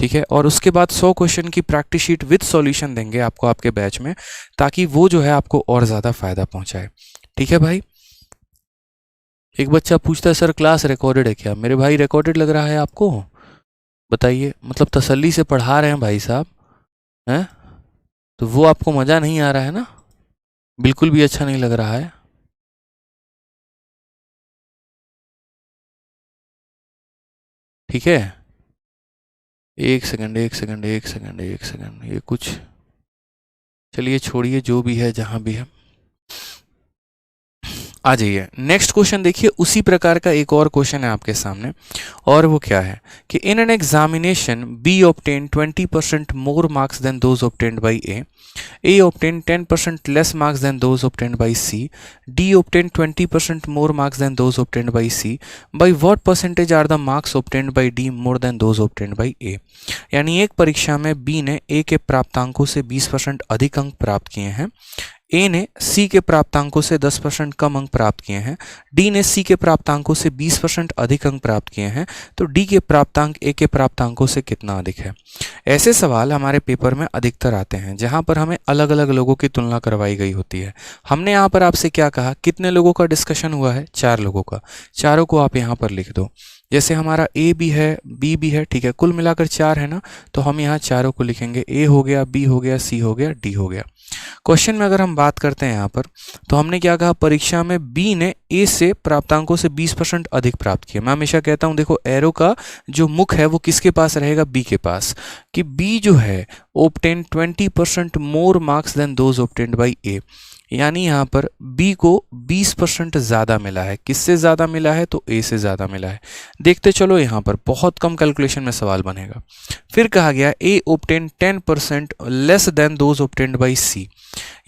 ठीक है। और उसके बाद 100 क्वेश्चन की प्रैक्टिस शीट विद सॉल्यूशन देंगे आपको आपके बैच में, ताकि वो जो है आपको और ज़्यादा फायदा पहुँचाए। ठीक है भाई। एक बच्चा पूछता है सर क्लास रिकॉर्डेड है क्या। मेरे भाई रिकॉर्डेड लग रहा है आपको, बताइए। मतलब तसल्ली से पढ़ा रहे हैं भाई साहब, हैं, तो वो आपको मज़ा नहीं आ रहा है ना, बिल्कुल भी अच्छा नहीं लग रहा है। ठीक है। एक सेकंड एक सेकंड एक सेकंड एक सेकंड, ये कुछ, चलिए छोड़िए जो भी है जहाँ भी है। आ जाइए नेक्स्ट क्वेश्चन देखिए, उसी प्रकार का एक और क्वेश्चन है आपके सामने, और वो क्या है कि in an examination B obtain 20% more marks than those obtained by A obtain 10% less marks than those obtained by C, D obtain 20% more marks than those obtained by C, by what percentage are the marks obtained by D more than those obtained by A. यानी एक परीक्षा में B ने ए के प्राप्तांकों से 20% अधिक अंक प्राप्त किए हैं, ए ने सी के प्राप्तांकों से 10% कम अंक प्राप्त किए हैं, डी ने सी के प्राप्तांकों से 20% अधिक अंक प्राप्त किए हैं, तो डी के प्राप्तांक ए के प्राप्तांकों से कितना अधिक है। ऐसे सवाल हमारे पेपर में अधिकतर आते हैं जहां पर हमें अलग अलग लोगों की तुलना करवाई गई होती है। हमने यहाँ पर आपसे क्या कहा, कितने लोगों का डिस्कशन हुआ है, 4 लोगों का, चारों को आप यहाँ पर लिख दो। जैसे हमारा ए भी है, बी भी है, ठीक है, कुल मिलाकर 4 है ना, तो हम यहाँ चारों को लिखेंगे, ए हो गया, बी हो गया, सी हो गया, डी हो गया। क्वेश्चन में अगर हम बात करते हैं यहाँ पर, तो हमने क्या कहा, परीक्षा में बी ने ए से प्राप्तांकों से 20% अधिक प्राप्त किया। मैं हमेशा कहता हूँ देखो, एरो का जो मुख है वो किसके पास रहेगा, बी के पास, कि बी जो है obtain 20% more marks than those obtained by A, यानी यहाँ पर बी को 20% ज़्यादा मिला है। किससे ज़्यादा मिला है, तो ए से ज़्यादा मिला है। देखते चलो, यहाँ पर बहुत कम कैलकुलेशन में सवाल बनेगा। फिर कहा गया A obtain 10% less than those obtained by C,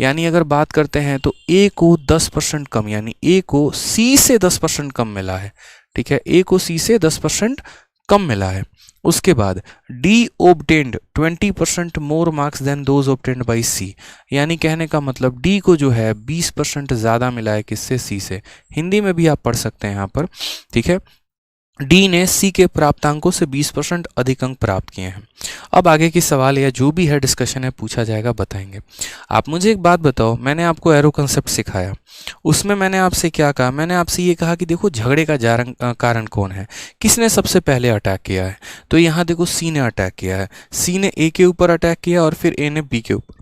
यानी अगर बात करते हैं तो ए को 10% कम, यानी ए को सी से 10% कम मिला है, ठीक है, ए को सी से 10% कम मिला है। उसके बाद D obtained 20% more marks than those obtained by C, यानी कहने का मतलब डी को जो है 20% ज़्यादा मिला है, किससे, सी से। हिंदी में भी आप पढ़ सकते हैं यहाँ पर, ठीक है, डी ने सी के प्राप्तांकों से 20% अधिक अंक प्राप्त किए हैं। अब आगे की सवाल या जो भी है डिस्कशन है पूछा जाएगा, बताएंगे। आप मुझे एक बात बताओ, मैंने आपको एरो कंसेप्ट सिखाया, उसमें मैंने आपसे क्या कहा, मैंने आपसे ये कहा कि देखो झगड़े का कारण कौन है, किसने सबसे पहले अटैक किया है, तो यहाँ देखो सी ने अटैक किया है। सी ने ए के ऊपर अटैक किया और फिर ए ने बी के ऊपर,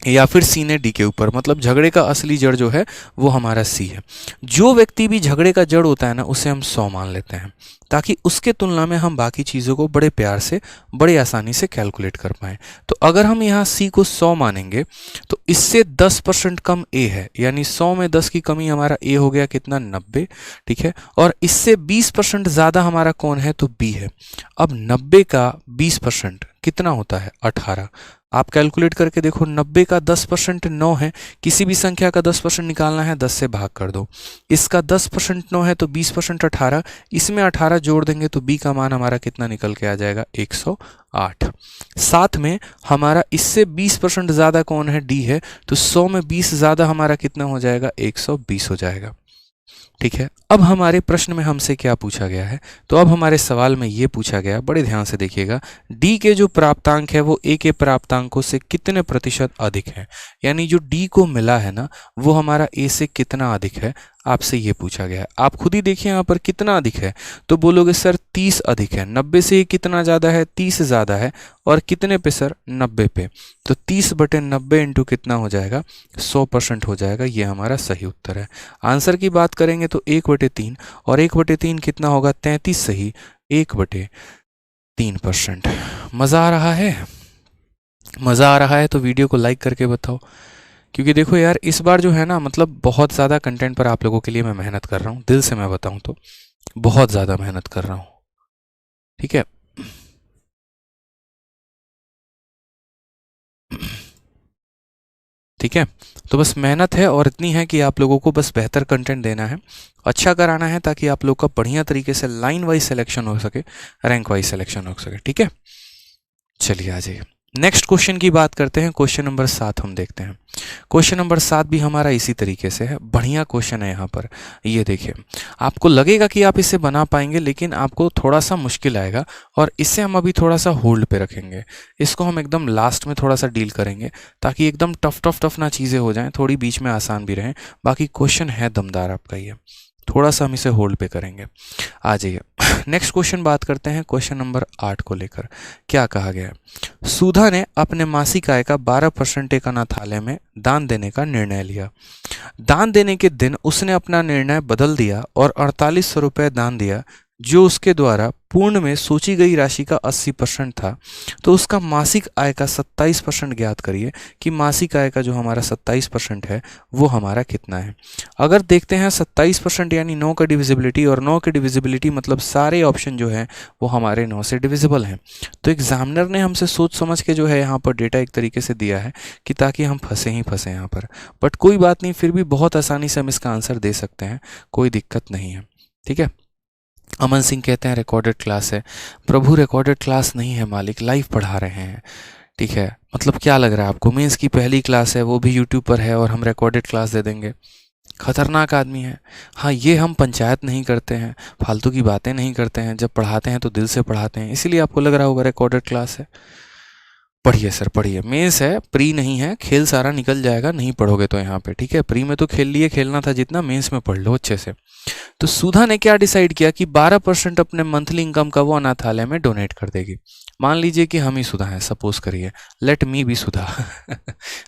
या फिर सी ने डी के ऊपर, मतलब झगड़े का असली जड़ जो है वो हमारा सी है। जो व्यक्ति भी झगड़े का जड़ होता है ना, उसे हम 100 मान लेते हैं, ताकि उसके तुलना में हम बाकी चीज़ों को बड़े प्यार से, बड़े आसानी से कैलकुलेट कर पाएँ। तो अगर हम यहाँ सी को 100 मानेंगे तो इससे 10% कम ए है, यानी 100 में 10 की कमी, हमारा ए हो गया कितना, 90, ठीक है, और इससे 20% ज़्यादा हमारा कौन है, तो बी है। अब 90 का 20% कितना होता है, 18। आप कैलकुलेट करके देखो, 90 का 10% 9 है, किसी भी संख्या का 10% निकालना है, 10 से भाग कर दो। इसका 10% 9 है, तो 20% 18, इसमें 18 जोड़ देंगे तो बी का मान हमारा कितना निकल के आ जाएगा, 108। साथ में हमारा इससे 20% ज़्यादा कौन है, डी है, तो 100 में 20 ज़्यादा हमारा कितना हो जाएगा, 120 हो जाएगा, ठीक है। अब हमारे प्रश्न में हमसे क्या पूछा गया है, तो अब हमारे सवाल में ये पूछा गया, बड़े ध्यान से देखिएगा, डी के जो प्राप्तांक है वो ए के प्राप्तांकों से कितने प्रतिशत अधिक है, यानी जो डी को मिला है ना वो हमारा ए से कितना अधिक है, आपसे ये पूछा गया है। आप खुद ही देखिए यहाँ पर कितना अधिक है, तो बोलोगे सर 30 अधिक है। 90 से ये कितना ज़्यादा है, 30 ज़्यादा है, और कितने पे सर, 90 पे, तो 30/90 इंटू कितना हो जाएगा, 100% हो जाएगा। ये हमारा सही उत्तर है। आंसर की बात करेंगे तो 1/3, और 1/3 कितना होगा, 33 सही, 1/3%। मज़ा आ रहा है, मज़ा आ रहा है तो वीडियो को लाइक करके बताओ, क्योंकि देखो यार इस बार जो है ना, मतलब बहुत ज़्यादा कंटेंट पर आप लोगों के लिए मैं मेहनत कर रहा हूँ, दिल से मैं बताऊँ तो बहुत ज़्यादा मेहनत कर रहा हूँ, ठीक है। ठीक है, तो बस मेहनत है और इतनी है कि आप लोगों को बस बेहतर कंटेंट देना है, अच्छा कराना है, ताकि आप लोग का बढ़िया तरीके से लाइन वाइज सिलेक्शन हो सके, रैंक वाइज सिलेक्शन हो सके, ठीक है। चलिए आ जाइए, नेक्स्ट क्वेश्चन की बात करते हैं। क्वेश्चन नंबर 7 हम देखते हैं। क्वेश्चन नंबर 7 भी हमारा इसी तरीके से है, बढ़िया क्वेश्चन है। यहाँ पर ये देखिए, आपको लगेगा कि आप इसे बना पाएंगे, लेकिन आपको थोड़ा सा मुश्किल आएगा, और इससे हम अभी थोड़ा सा होल्ड पे रखेंगे। इसको हम एकदम लास्ट में थोड़ा सा डील करेंगे, ताकि एकदम टफ ना चीज़ें हो जाएं, थोड़ी बीच में आसान भी रहें। बाकी क्वेश्चन है दमदार आपका, ये थोड़ा सा हम इसे होल्ड पे करेंगे। आ जाइए, नेक्स्ट क्वेश्चन बात करते हैं। क्वेश्चन नंबर 8 को लेकर क्या कहा गया है, सुधा ने अपने मासिक आय का 12% एक अनाथालय में दान देने का निर्णय लिया। दान देने के दिन उसने अपना निर्णय बदल दिया और 4800 रुपये दान दिया, जो उसके द्वारा पूर्ण में सोची गई राशि का 80% था, तो उसका मासिक आय का 27% ज्ञात करिए कि मासिक आय का जो हमारा 27% है वो हमारा कितना है। अगर देखते हैं 27% यानी 9 का डिविजिबिलिटी, और 9 की डिविजिबिलिटी मतलब सारे ऑप्शन जो हैं वो हमारे 9 से डिविजिबल हैं। तो एग्जामिनर ने हमसे सोच समझ के जो है यहाँ पर डेटा एक तरीके से दिया है कि ताकि हम फंसे ही फंसे यहाँ पर, बट कोई बात नहीं, फिर भी बहुत आसानी से हम इसका आंसर दे सकते हैं, कोई दिक्कत नहीं है। ठीक है। अमन सिंह कहते हैं रिकॉर्डेड क्लास है। प्रभु रिकॉर्डेड क्लास नहीं है मालिक, लाइव पढ़ा रहे हैं। ठीक है, मतलब क्या लग रहा है आपको, मेंस की पहली क्लास है वो भी यूट्यूब पर है और हम रिकॉर्डेड क्लास दे देंगे? खतरनाक आदमी है। हाँ, ये हम पंचायत नहीं करते हैं, फालतू की बातें नहीं करते हैं, जब पढ़ाते हैं तो दिल से पढ़ाते हैं, इसीलिए आपको लग रहा होगा रिकॉर्डेड क्लास है। पढ़िए सर पढ़िए, मेंस है, प्री नहीं है, खेल सारा निकल जाएगा नहीं पढ़ोगे तो यहाँ पे। ठीक है, प्री में तो खेल लिए, खेलना था जितना, मेंस में पढ़ लो अच्छे से। तो सुधा ने क्या डिसाइड किया कि 12% अपने मंथली इनकम का वो अनाथालय में डोनेट कर देगी। मान लीजिए कि हम ही सुधा हैं, सपोज करिए, लेट मी बी सुधा।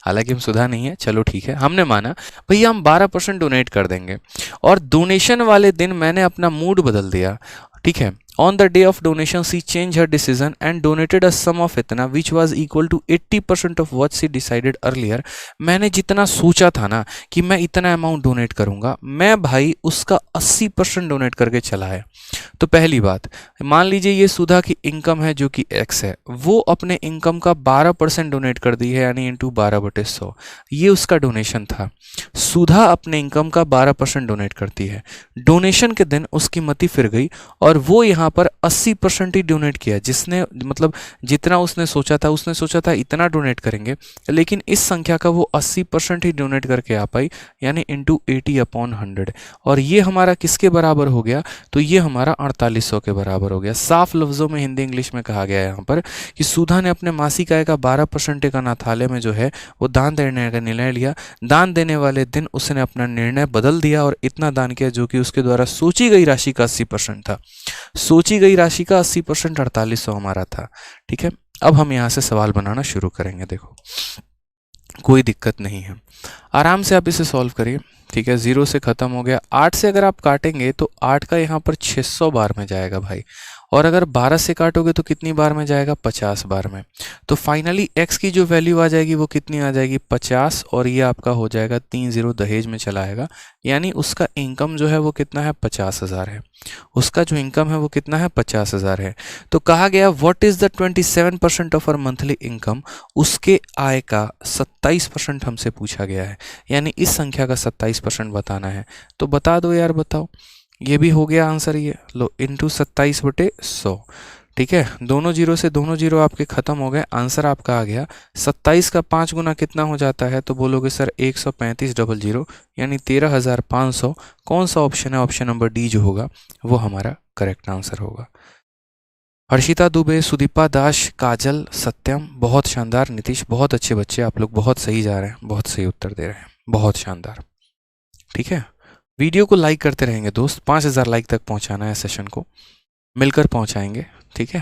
हालांकि हम सुधा नहीं है, चलो ठीक है, हमने माना भैया हम 12% डोनेट कर देंगे। और डोनेशन वाले दिन मैंने अपना मूड बदल दिया। ठीक है, on the day of donation she changed her decision and donated a sum of इतना which was equal to 80% of what she decided earlier। मैंने जितना सोचा था ना कि मैं इतना अमाउंट डोनेट करूंगा, मैं भाई उसका 80% डोनेट करके चला है। तो पहली बात, मान लीजिए ये सुधा की इनकम है जो कि x है, वो अपने इनकम का 12% डोनेट कर दी है, यानी इंटू 12/100, ये उसका डोनेशन था। सुधा अपने इनकम का 12% डोनेट करती है। डोनेशन के दिन उसकी मति फिर गई और वो यहाँ पर 80% ही डोनेट किया, जिसने मतलब जितना उसने सोचा था इतना डोनेट करेंगे, लेकिन इस संख्या का वो 80% ही डोनेट करके आ पाई, यानी इंटू 80/100। और ये हमारा किसके बराबर हो गया, तो ये हमारा 4800 के बराबर हो गया। साफ लफ्ज़ों में हिंदी इंग्लिश में कहा गया है यहाँ पर कि सुधा ने अपने मासिक आय का 12% एक अनाथालय में जो है वो दान देने का निर्णय लिया। दान देने वाले दिन उसने अपना निर्णय बदल दिया और इतना दान किया जो कि उसके द्वारा सोची गई राशि का 80% था। सोची गई राशि का 80% 4800 हमारा था। ठीक है, अब हम यहाँ से सवाल बनाना शुरू करेंगे। देखो, कोई दिक्कत नहीं है, आराम से आप इसे सॉल्व करिए। ठीक है, 0 से ख़त्म हो गया। 8 से अगर आप काटेंगे तो 8 का यहाँ पर 600 बार में जाएगा भाई, और अगर 12 से काटोगे तो कितनी बार में जाएगा, 50 बार में। तो फाइनली x की जो वैल्यू आ जाएगी वो कितनी आ जाएगी, 50, और ये आपका हो जाएगा 30 दहेज में चला आएगा, यानी उसका इनकम जो है वो कितना है, 50,000 है। उसका जो इनकम है वो कितना है, 50,000 है। तो कहा गया what is the 27% of our monthly income, उसके आय का 27% हमसे पूछा गया है, यानी इस संख्या का 27% बताना है। तो बता दो यार, बताओ। ये भी हो गया आंसर, ये लो, इंटू 27/100। ठीक है, दोनों जीरो से दोनों जीरो आपके खत्म हो गए, आंसर आपका आ गया 27 का 5 गुना कितना हो जाता है, तो बोलोगे सर 135,000, यानी 13,500। कौन सा ऑप्शन है, ऑप्शन नंबर डी जो होगा वो हमारा करेक्ट आंसर होगा। हर्षिता दुबे, सुदीपा दास, काजल, सत्यम, बहुत शानदार। नीतीश, बहुत अच्छे बच्चे, आप लोग बहुत सही जा रहे हैं, बहुत सही उत्तर दे रहे हैं, बहुत शानदार। ठीक है, वीडियो को लाइक करते रहेंगे दोस्त, 5000 लाइक तक पहुंचाना है सेशन को, मिलकर पहुंचाएंगे। ठीक है,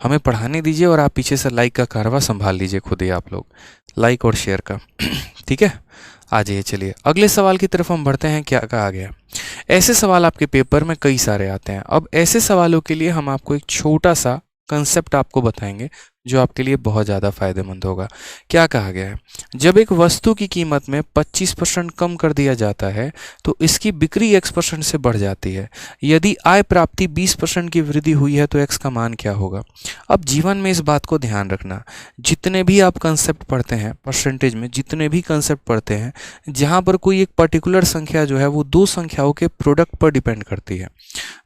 हमें पढ़ाने दीजिए और आप पीछे से लाइक का कारवा संभाल लीजिए खुद ही आप लोग, लाइक और शेयर का। ठीक है, आ जाइए, चलिए अगले सवाल की तरफ हम बढ़ते हैं। क्या कहा गया, ऐसे सवाल आपके पेपर में कई सारे आते हैं। अब ऐसे सवालों के लिए हम आपको एक छोटा सा कंसेप्ट आपको बताएंगे जो आपके लिए बहुत ज़्यादा फायदेमंद होगा। क्या कहा गया है, जब एक वस्तु की कीमत में 25% कम कर दिया जाता है तो इसकी बिक्री x% से बढ़ जाती है। यदि आय प्राप्ति 20% की वृद्धि हुई है तो x का मान क्या होगा। अब जीवन में इस बात को ध्यान रखना, जितने भी आप कंसेप्ट पढ़ते हैं परसेंटेज में, जितने भी कंसेप्ट पढ़ते हैं, जहाँ पर कोई एक पर्टिकुलर संख्या जो है वो दो संख्याओं के प्रोडक्ट पर डिपेंड करती है,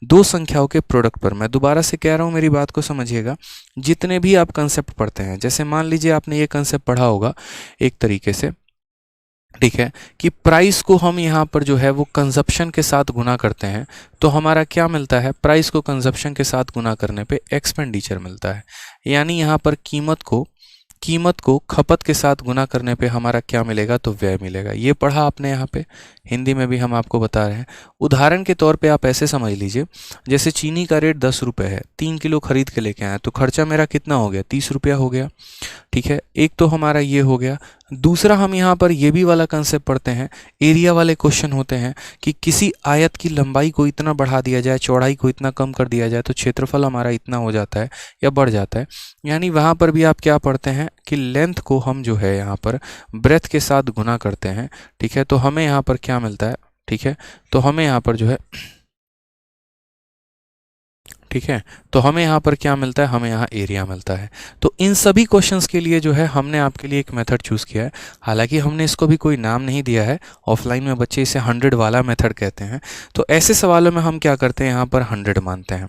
दो संख्याओं के प्रोडक्ट पर। मैं दोबारा से कह रहा हूँ, मेरी बात को समझिएगा। जितने भी आप कंसेप्ट पढ़ते हैं, जैसे मान लीजिए आपने ये कंसेप्ट पढ़ा होगा एक तरीके से, ठीक है, कि प्राइस को हम यहाँ पर जो है वो कंजप्शन के साथ गुना करते हैं तो हमारा क्या मिलता है, प्राइस को कंजप्शन के साथ गुना करने पे एक्सपेंडिचर मिलता है। यानी यहाँ पर कीमत को खपत के साथ गुना करने पे हमारा क्या मिलेगा, तो व्यय मिलेगा। ये पढ़ा आपने यहाँ पे, हिंदी में भी हम आपको बता रहे हैं। उदाहरण के तौर पे आप ऐसे समझ लीजिए, जैसे चीनी का रेट 10 रुपये है, 3 किलो खरीद के लेके आए तो खर्चा मेरा कितना हो गया, 30 रुपया हो गया। ठीक है, एक तो हमारा ये हो गया। दूसरा हम यहाँ पर ये भी वाला कंसेप्ट पढ़ते हैं, एरिया वाले क्वेश्चन होते हैं कि किसी आयत की लंबाई को इतना बढ़ा दिया जाए, चौड़ाई को इतना कम कर दिया जाए तो क्षेत्रफल हमारा इतना हो जाता है या बढ़ जाता है। यानी वहाँ पर भी आप क्या पढ़ते हैं कि लेंथ को हम जो है यहाँ पर ब्रेथ के साथ गुना करते हैं, ठीक है। तो हमें यहाँ पर क्या मिलता है, ठीक है, तो हमें यहाँ पर जो है, ठीक है, तो हमें यहाँ पर क्या मिलता है, हमें यहाँ एरिया मिलता है। तो इन सभी क्वेश्चंस के लिए जो है हमने आपके लिए एक मेथड चूज़ किया है। हालांकि हमने इसको भी कोई नाम नहीं दिया है, ऑफलाइन में बच्चे इसे 100 वाला मेथड कहते हैं। तो ऐसे सवालों में हम क्या करते हैं, यहाँ पर 100 मानते हैं,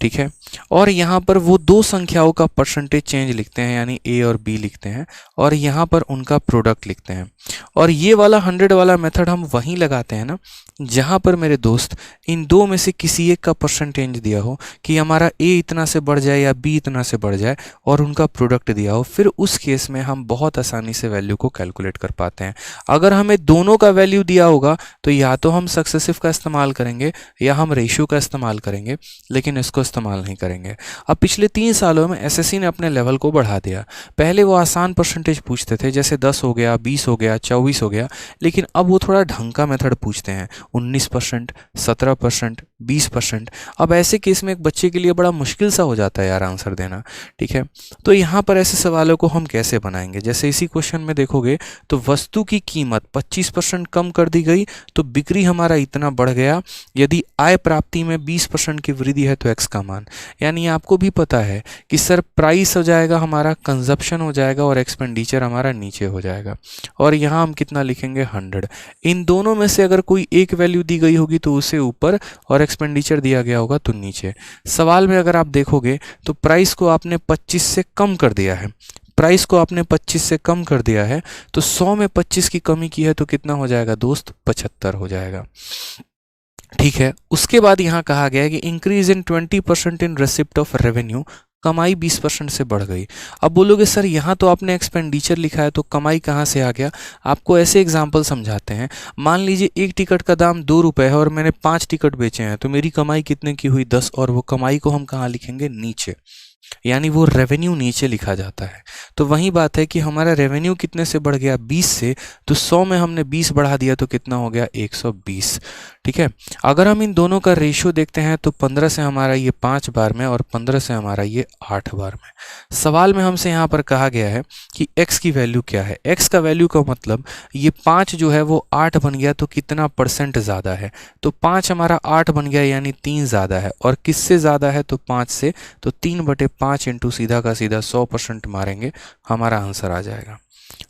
ठीक है। और यहाँ पर वो दो संख्याओं का परसेंटेज चेंज लिखते हैं, यानी ए और बी लिखते हैं, और यहाँ पर उनका प्रोडक्ट लिखते हैं। और ये वाला 100 वाला मेथड हम वहीं लगाते हैं ना जहाँ पर मेरे दोस्त इन दो में से किसी एक का परसेंटेज दिया हो कि हमारा ए इतना से बढ़ जाए या बी इतना से बढ़ जाए, और उनका प्रोडक्ट दिया हो। फिर उस केस में हम बहुत आसानी से वैल्यू को कैलकुलेट कर पाते हैं। अगर हमें दोनों का वैल्यू दिया होगा तो या तो हम सक्सेसिव का इस्तेमाल करेंगे या हम रेशियो का इस्तेमाल करेंगे, लेकिन इसको इस्तेमाल नहीं करेंगे। अब पिछले 3 सालों में एसएससी ने अपने लेवल को बढ़ा दिया। पहले वो आसान परसेंटेज पूछते थे, जैसे 10 हो गया, 20 हो गया, 24 हो गया, लेकिन अब वो थोड़ा ढंग का मेथड पूछते हैं, 19%, 17%, 20%। अब ऐसे केस में एक बच्चे के लिए बड़ा मुश्किल सा हो जाता है यार आंसर देना, ठीक है। तो यहाँ पर ऐसे सवालों को हम कैसे बनाएंगे, जैसे इसी क्वेश्चन में देखोगे तो वस्तु की कीमत 25% कम कर दी गई तो बिक्री हमारा इतना बढ़ गया। यदि आय प्राप्ति में 20% की वृद्धि है तो एक्स का मान, यानी आपको भी पता है कि सर प्राइस हो जाएगा हमारा, कंजप्शन हो जाएगा और एक्सपेंडिचर हमारा नीचे हो जाएगा। और यहाँ हम कितना लिखेंगे, 100। इन दोनों में से अगर कोई एक वैल्यू दी गई होगी तो उसे ऊपर और एक्सपेंडिचर दिया गया होगा तो नीचे। सवाल में अगर आप देखोगे तो प्राइस को आपने 25 से कम कर दिया है, प्राइस को आपने 25 से कम कर दिया है, तो 100 में 25 की कमी की है तो कितना हो जाएगा दोस्त, 75 हो जाएगा, ठीक है। उसके बाद यहाँ कहा गया है कि increase in 20% in receipt of revenue, कमाई 20% से बढ़ गई। अब बोलोगे सर यहाँ तो आपने एक्सपेंडिचर लिखा है तो कमाई कहाँ से आ गया। आपको ऐसे एग्जांपल समझाते हैं। मान लीजिए एक टिकट का दाम 2 रुपये है और मैंने 5 टिकट बेचे हैं, तो मेरी कमाई कितने की हुई, 10। और वो कमाई को हम कहाँ लिखेंगे, नीचे, यानी वो रेवेन्यू नीचे लिखा जाता है। तो वही बात है कि हमारा रेवेन्यू कितने से बढ़ गया, 20 से, तो 100 में हमने 20 बढ़ा दिया तो कितना हो गया, 120, ठीक है। अगर हम इन दोनों का रेशियो देखते हैं तो 15 से हमारा ये 5 बार में और 15 से हमारा ये 8 बार में। सवाल में हमसे यहाँ पर कहा गया है कि x की वैल्यू क्या है। x का वैल्यू का मतलब ये 5 जो है वो 8 बन गया तो कितना परसेंट ज़्यादा है, तो 5 हमारा 8 बन गया यानी 3 ज़्यादा है। और किससे ज़्यादा है, तो 5 से, तो 3/5 इंटू सीधा का सीधा 100% मारेंगे, हमारा आंसर आ जाएगा,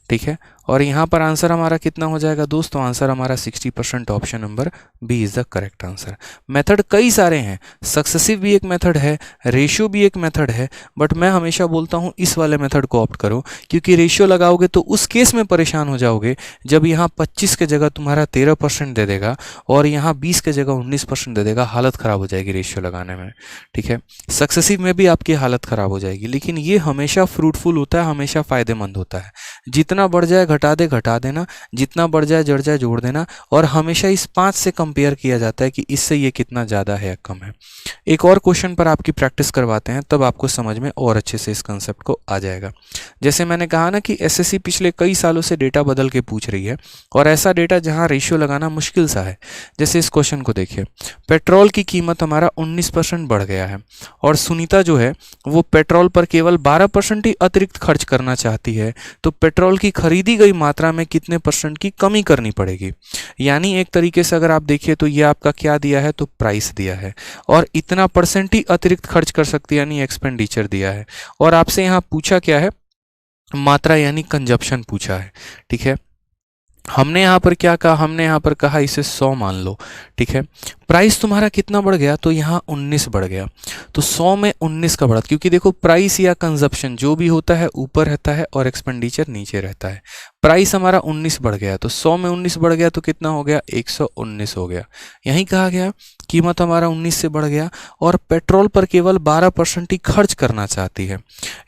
ठीक है। और यहाँ पर आंसर हमारा कितना हो जाएगा दोस्तों, आंसर हमारा 60%, option number B is the correct answer. Method कई सारे हैं, सक्सेसिव भी एक मेथड है, रेशियो भी एक मेथड है, बट मैं हमेशा बोलता हूँ इस वाले मेथड को ऑप्ट करो, क्योंकि रेशियो लगाओगे तो उस केस में परेशान हो जाओगे जब यहाँ 25 के जगह तुम्हारा 13% दे देगा और यहाँ 20 के जगह 19% दे देगा, हालत ख़राब हो जाएगी रेशियो लगाने में, ठीक है। सक्सेसिव में भी आपकी हालत ख़राब हो जाएगी, लेकिन ये हमेशा फ्रूटफुल होता है, हमेशा फ़ायदेमंद होता है। जितना बढ़ जाए घटा देना, जितना बढ़ जाए जड़ जाए जोड़ देना, और हमेशा इस 5 से कंपेयर किया जाता है कि इससे ये कितना ज़्यादा है या कम है। एक और क्वेश्चन पर आपकी प्रैक्टिस करवाते हैं, तब आपको समझ में और अच्छे से इस कंसेप्ट को आ जाएगा। जैसे मैंने कहा ना कि एसएससी पिछले कई सालों से डेटा बदल के पूछ रही है, और ऐसा डेटा जहाँ रेशियो लगाना मुश्किल सा है। जैसे इस क्वेश्चन को देखिए, पेट्रोल की कीमत हमारा 19% बढ़ गया है और सुनीता जो है वो पेट्रोल पर केवल 12% ही अतिरिक्त खर्च करना चाहती है, तो पेट्रोल की खरीदी गई मात्रा में कितने परसेंट की कमी करनी पड़ेगी। यानी एक तरीके से अगर आप देखिए तो ये आपका क्या दिया है, तो प्राइस दिया है, और इतना परसेंट ही अतिरिक्त खर्च कर सकती है यानी एक्सपेंडिचर दिया है। और आपसे यहाँ पूछा क्या है, मात्रा यानी कंजप्शन पूछा है, ठीक है। हमने यहाँ पर क्या कहा, हमने यहाँ पर कहा इसे 100 मान लो, ठीक है। प्राइस तुम्हारा कितना बढ़ गया, तो यहाँ 19 बढ़ गया, तो 100 में 19 का बढ़ा, क्योंकि देखो प्राइस या कंजप्शन जो भी होता है ऊपर रहता है और एक्सपेंडिचर नीचे रहता है। प्राइस हमारा 19 बढ़ गया तो 100 में 19 बढ़ गया तो कितना हो गया, 119 हो गया। यहीं कहा गया कीमत हमारा 19 से बढ़ गया और पेट्रोल पर केवल 12% ही खर्च करना चाहती है।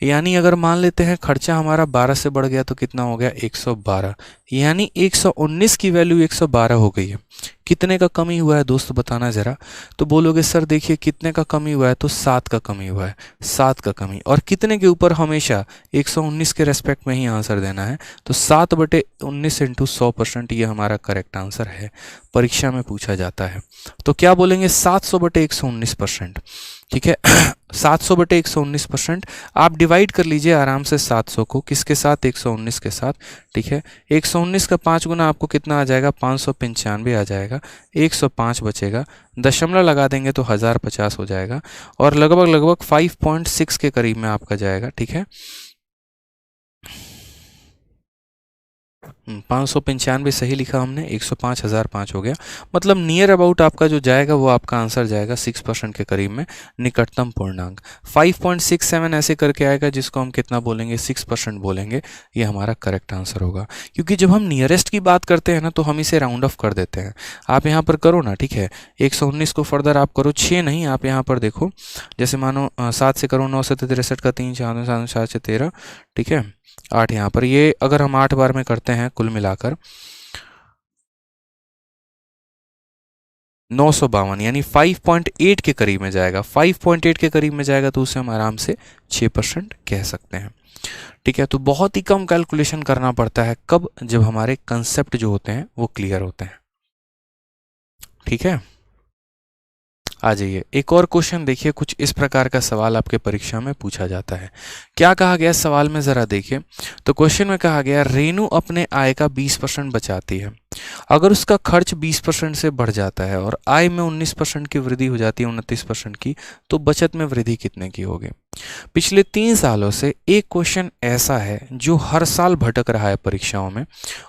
यानी अगर मान लेते हैं खर्चा हमारा 12 से बढ़ गया तो कितना हो गया, 112, यानी 119 की वैल्यू 112 हो गई है। कितने का कमी हुआ है दोस्त बताना ज़रा। तो बोलोगे सर देखिए कितने का कमी हुआ है, तो 7 का कमी हुआ है, 7 का कमी। और कितने के ऊपर हमेशा 119 के रेस्पेक्ट में ही आंसर देना है, तो 7/19 इंटू 100% ये हमारा करेक्ट आंसर है, परीक्षा में पूछा जाता है। तो क्या बोलेंगे 700/119%। ठीक है 700/119%। आप डिवाइड कर लीजिए आराम से 700 को किसके साथ, 119 के साथ। ठीक है 119 का 5 गुना आपको कितना आ जाएगा, 595 आ जाएगा, 105 बचेगा, दशमलव लगा देंगे तो 1050 हो जाएगा, और लगभग लगभग 5.6 के करीब में आपका जाएगा। ठीक है 595 सही लिखा हमने, 105 1005 हो गया, मतलब नियर अबाउट आपका जो जाएगा वो आपका आंसर जाएगा 6% के करीब में, निकटतम पूर्णांक 5.67 ऐसे करके आएगा, जिसको हम कितना बोलेंगे, 6% बोलेंगे, ये हमारा करेक्ट आंसर होगा। क्योंकि जब हम नियरेस्ट की बात करते हैं ना, तो हम इसे राउंड ऑफ कर देते हैं। आप यहाँ पर करो ना, ठीक है 119 को फर्दर आप करो, 6 नहीं, आप यहाँ पर देखो, जैसे मानो 7 से करो, 9 से 63 का 3, 4 7 7 से 13, ठीक है 8 यहाँ पर, ये अगर हम 8 बार में करते हैं कुल मिलाकर 952, यानी 5.8 के करीब में जाएगा। 5.8 के करीब में जाएगा तो उसे हम आराम से 6% कह सकते हैं। ठीक है, तो बहुत ही कम कैलकुलेशन करना पड़ता है, कब, जब हमारे कंसेप्ट जो होते हैं वो क्लियर होते हैं। ठीक है, आ जाइए एक और क्वेश्चन देखिए, कुछ इस प्रकार का सवाल आपके परीक्षा में पूछा जाता है। क्या कहा गया सवाल में, जरा देखिए। तो क्वेश्चन में कहा गया रेनू अपने आय का 20% बचाती है, अगर उसका खर्च 20% से बढ़ जाता है और आय में 19% की वृद्धि हो जाती है, 29% की, तो बचत में वृद्धि कितने की होगी। पिछले 3 सालों से एक क्वेश्चन ऐसा है जो हर साल भटक रहा है परीक्षाओं में,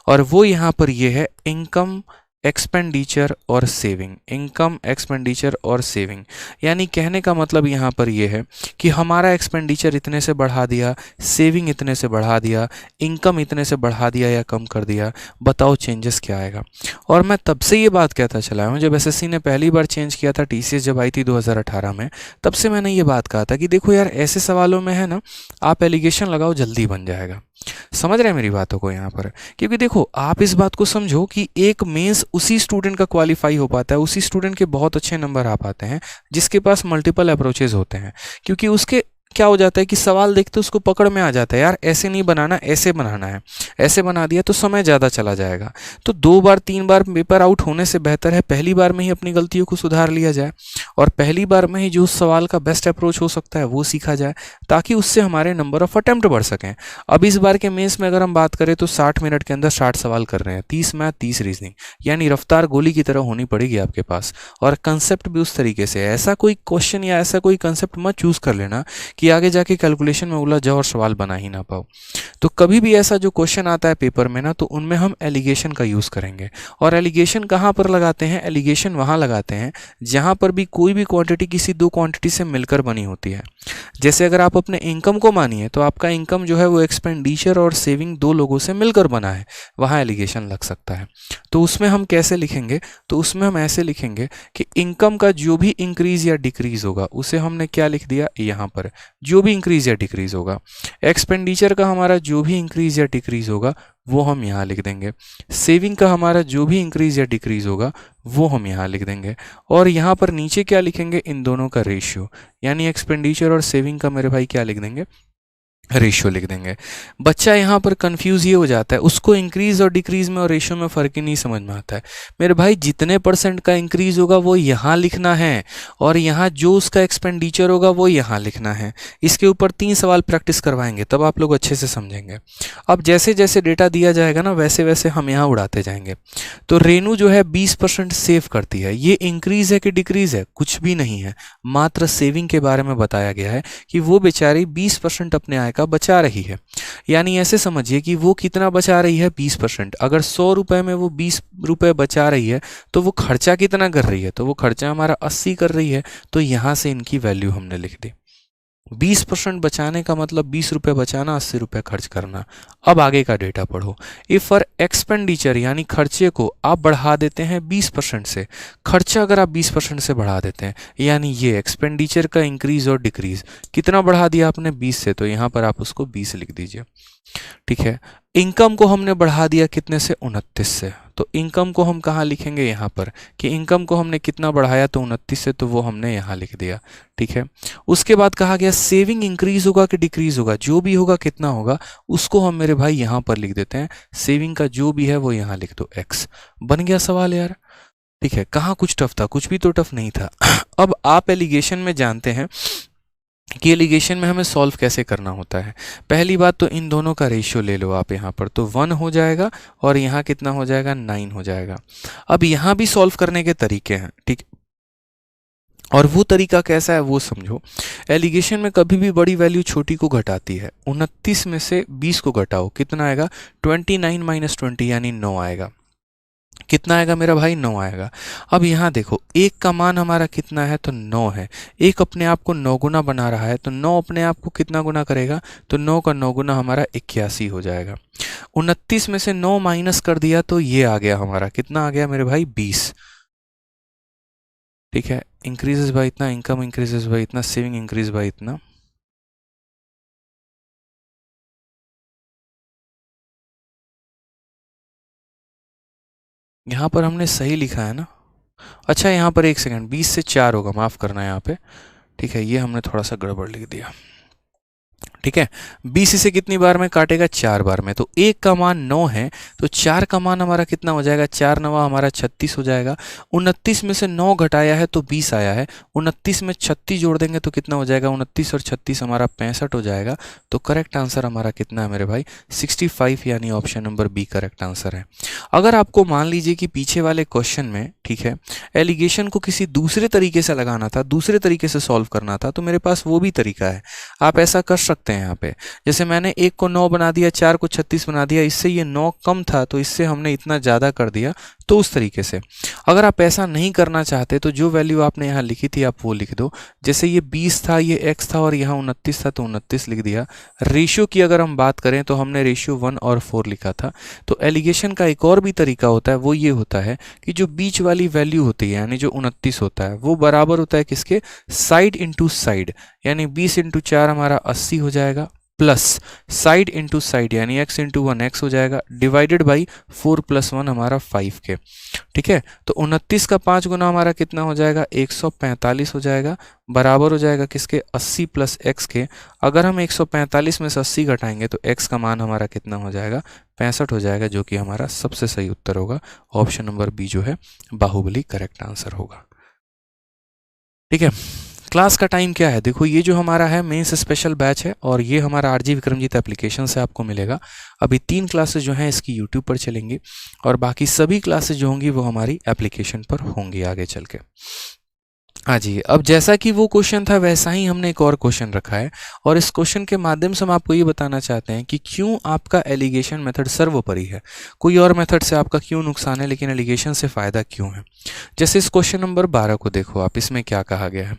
और वो यहाँ पर ये है इनकम एक्सपेंडिचर और सेविंग। इनकम एक्सपेंडिचर और सेविंग, यानी कहने का मतलब यहाँ पर यह है कि हमारा एक्सपेंडिचर इतने से बढ़ा दिया, सेविंग इतने से बढ़ा दिया, इनकम इतने से बढ़ा दिया या कम कर दिया, बताओ चेंजेस क्या आएगा। और मैं तब से ये बात कहता चला हूँ, जब एसएससी ने पहली बार चेंज किया था, टीसीएस जब आई थी 2018 में, तब से मैंने ये बात कहा था कि देखो यार ऐसे सवालों में है ना, आप एलिगेशन लगाओ जल्दी बन जाएगा। समझ रहे हैं मेरी बातों को यहाँ पर, क्योंकि देखो आप इस बात को समझो कि एक मेंस उसी स्टूडेंट का क्वालिफाई हो पाता है, उसी स्टूडेंट के बहुत अच्छे नंबर आ पाते हैं जिसके पास मल्टीपल अप्रोचेज होते हैं। क्योंकि उसके क्या हो जाता है कि सवाल देखते उसको पकड़ में आ जाता है, यार ऐसे नहीं बनाना, ऐसे बनाना है, ऐसे बना दिया तो समय ज़्यादा चला जाएगा। तो 2 बार 3 बार पेपर आउट होने से बेहतर है पहली बार में ही अपनी गलतियों को सुधार लिया जाए, और पहली बार में ही जो उस सवाल का बेस्ट अप्रोच हो सकता है वो सीखा जाए, ताकि उससे हमारे नंबर ऑफ अटेम्प्ट बढ़ सकें। अब इस बार के मेंस में अगर हम बात करें तो 60 मिनट के अंदर 60 सवाल कर रहे हैं, 30 मैथ 30 रीजनिंग, यानी रफ्तार गोली की तरह होनी पड़ेगी आपके पास, और कंसेप्ट भी उस तरीके से। ऐसा कोई क्वेश्चन या ऐसा कोई कंसेप्ट मत चूज कर लेना कि आगे जाके कैलकुलेशन में उलझ जाओ और सवाल बना ही ना पाओ। तो कभी भी ऐसा जो क्वेश्चन आता है पेपर में ना, तो उनमें हम एलिगेशन का यूज़ करेंगे। और एलिगेशन कहाँ पर लगाते हैं, एलिगेशन वहाँ लगाते हैं जहाँ पर भी कोई भी क्वांटिटी किसी 2 क्वांटिटी से मिलकर बनी होती है। जैसे अगर आप अपने इनकम को मानिए तो आपका इनकम जो है वो एक्सपेंडिचर और सेविंग 2 लोगों से मिलकर बना है, वहाँ एलिगेशन लग सकता है। तो उसमें हम कैसे लिखेंगे, तो उसमें हम ऐसे लिखेंगे कि इनकम का जो भी इंक्रीज या डिक्रीज होगा उसे हमने क्या लिख दिया यहाँ पर, जो भी इंक्रीज या डिक्रीज होगा। एक्सपेंडिचर का हमारा जो भी इंक्रीज या डिक्रीज होगा वो हम यहाँ लिख देंगे। सेविंग का हमारा जो भी इंक्रीज या डिक्रीज होगा वो हम यहाँ लिख देंगे। और यहाँ पर नीचे क्या लिखेंगे, इन दोनों का रेशियो, यानी एक्सपेंडिचर और सेविंग का मेरे भाई क्या लिख देंगे, रेशियो लिख देंगे। बच्चा यहाँ पर कंफ्यूज ये हो जाता है, उसको इंक्रीज और डिक्रीज में और रेशियो में फ़र्क ही नहीं समझ में आता है। मेरे भाई जितने % का इंक्रीज होगा वो यहाँ लिखना है, और यहाँ जो उसका एक्सपेंडिचर होगा वो यहाँ लिखना है। इसके ऊपर 3 सवाल प्रैक्टिस करवाएंगे तब आप लोग अच्छे से समझेंगे। अब जैसे जैसे डेटा दिया जाएगा ना वैसे वैसे हम यहाँ उड़ाते जाएंगे। तो रेनू जो है 20% सेव करती है, ये इंक्रीज है कि डिक्रीज है, कुछ भी नहीं है, मात्र सेविंग के बारे में बताया गया है कि वो बेचारी 20% अपने आय का बचा रही है। यानी ऐसे समझिए कि वो कितना बचा रही है, 20%। अगर 100 रुपए में वो 20 रुपए बचा रही है तो वो खर्चा कितना कर रही है, तो वो खर्चा हमारा 80 कर रही है। तो यहाँ से इनकी वैल्यू हमने लिख दी। 20% बचाने का मतलब 20 रुपये बचाना, 80 रुपये खर्च करना। अब आगे का डेटा पढ़ो। इफ फॉर एक्सपेंडिचर यानी खर्चे को आप बढ़ा देते हैं 20% से, खर्चा अगर आप 20% से बढ़ा देते हैं, यानी ये एक्सपेंडिचर का इंक्रीज और डिक्रीज कितना बढ़ा दिया आपने, 20 से, तो यहाँ पर आप उसको 20 लिख दीजिए। ठीक है, इनकम को हमने बढ़ा दिया कितने से, 29 से, तो इनकम को हम कहाँ लिखेंगे, यहाँ पर, कि इनकम को हमने कितना बढ़ाया, तो 29 से, तो वो हमने यहाँ लिख दिया। ठीक है, उसके बाद कहा गया सेविंग इंक्रीज होगा कि डिक्रीज होगा, जो भी होगा कितना होगा उसको हम मेरे भाई यहाँ पर लिख देते हैं, सेविंग का जो भी है वो यहाँ लिख दो x। बन गया सवाल यार। ठीक है, कहाँ कुछ टफ था, कुछ भी तो टफ नहीं था। अब आप एलिगेशन में जानते हैं कि एलिगेशन में हमें सॉल्व कैसे करना होता है। पहली बात तो इन दोनों का रेशियो ले लो आप यहाँ पर, तो 1 हो जाएगा और यहाँ कितना हो जाएगा, 9 हो जाएगा। अब यहाँ भी सॉल्व करने के तरीके हैं, ठीक, और वो तरीका कैसा है वो समझो। एलिगेशन में कभी भी बड़ी वैल्यू छोटी को घटाती है। 29 में से 20 को घटाओ, कितना आएगा, 29 माइनस 20 यानी 9 आएगा। कितना आएगा मेरा भाई, 9 आएगा। अब यहाँ देखो, एक का मान हमारा कितना है, तो 9 है। एक अपने आप को 9 गुना बना रहा है, तो 9 अपने आप को कितना गुना करेगा, तो 9 का 9 गुना हमारा 81 हो जाएगा। 29 में से 9 माइनस कर दिया तो ये आ गया हमारा, कितना आ गया मेरे भाई, 20। ठीक है, इंक्रीजेस बाय इतना, इनकम इंक्रीजेस बाय इतना, सेविंग इंक्रीज बाय इतना। यहाँ पर हमने सही लिखा है ना। अच्छा यहाँ पर एक सेकंड, 20 से 4 होगा, माफ़ करना यहाँ पे। ठीक है, ये हमने थोड़ा सा गड़बड़ लिख दिया। ठीक है, 20 से कितनी बार में काटेगा, 4 बार में। तो एक का मान 9 है, तो 4 का मान हमारा कितना हो जाएगा, 4 नवा हमारा 36 हो जाएगा। 29 में से 9 घटाया है तो 20 आया है। 29 में 36 जोड़ देंगे तो कितना हो जाएगा, 29 और 36 हमारा 65 हो जाएगा। तो करेक्ट आंसर हमारा कितना है मेरे भाई, 65, यानी option number B correct answer है। अगर आपको मान लीजिए कि पीछे वाले क्वेश्चन में, ठीक है, एलिगेशन को किसी दूसरे तरीके से लगाना था, दूसरे तरीके से सॉल्व करना था, तो मेरे पास वो भी तरीका है, आप ऐसा कर सकते हैं। यहाँ पे जैसे मैंने 1 को 9 बना दिया, 4 को 36 बना दिया, इससे ये 9 कम था तो इससे हमने इतना ज़्यादा कर दिया, तो उस तरीके से। अगर आप ऐसा नहीं करना चाहते तो जो वैल्यू आपने यहाँ लिखी थी आप वो लिख दो। जैसे ये 20 था, ये x था, और यहाँ 29 था, तो 29 लिख दिया। रेशियो की अगर हम बात करें तो हमने रेशियो 1 और 4 लिखा था। तो एलिगेशन का एक और भी तरीका होता है, वो ये होता है कि जो बीच वाली वैल्यू होती है, यानी जो 29 होता है, वो बराबर होता है किसके, साइड इंटू साइड, यानी 20 इंटू 4 हमारा 80 हो जाएगा, प्लस साइड इंटू साइड यानी x इंटू 1 x हो जाएगा, डिवाइडेड बाई 4 प्लस 1 हमारा 5 के। ठीक है, तो 29 का 5 गुना हमारा कितना हो जाएगा, 145 हो जाएगा, बराबर हो जाएगा किसके, 80 प्लस x के। अगर हम 145 में से 80 घटाएंगे तो x का मान हमारा कितना हो जाएगा, 65 हो जाएगा, जो कि हमारा सबसे सही उत्तर होगा। ऑप्शन नंबर बी जो है बाहुबली करेक्ट आंसर होगा। ठीक है, क्लास का टाइम क्या है, देखो ये जो हमारा है मेंस स्पेशल बैच है, और ये हमारा आरजी विक्रमजीत एप्लीकेशन से आपको मिलेगा। अभी 3 क्लासेस जो हैं इसकी यूट्यूब पर चलेंगी, और बाकी सभी क्लासेस जो होंगी वो हमारी एप्लीकेशन पर होंगी आगे चल के। हाँ जी, अब जैसा कि वो क्वेश्चन था वैसा ही हमने एक और क्वेश्चन रखा है, और इस क्वेश्चन के माध्यम से हम आपको ये बताना चाहते हैं कि क्यों आपका एलिगेशन मेथड सर्वोपरि है। कोई और मेथड से आपका क्यों नुकसान है, लेकिन एलिगेशन से फ़ायदा क्यों है। जैसे इस क्वेश्चन नंबर 12 को देखो आप, इसमें क्या कहा गया है।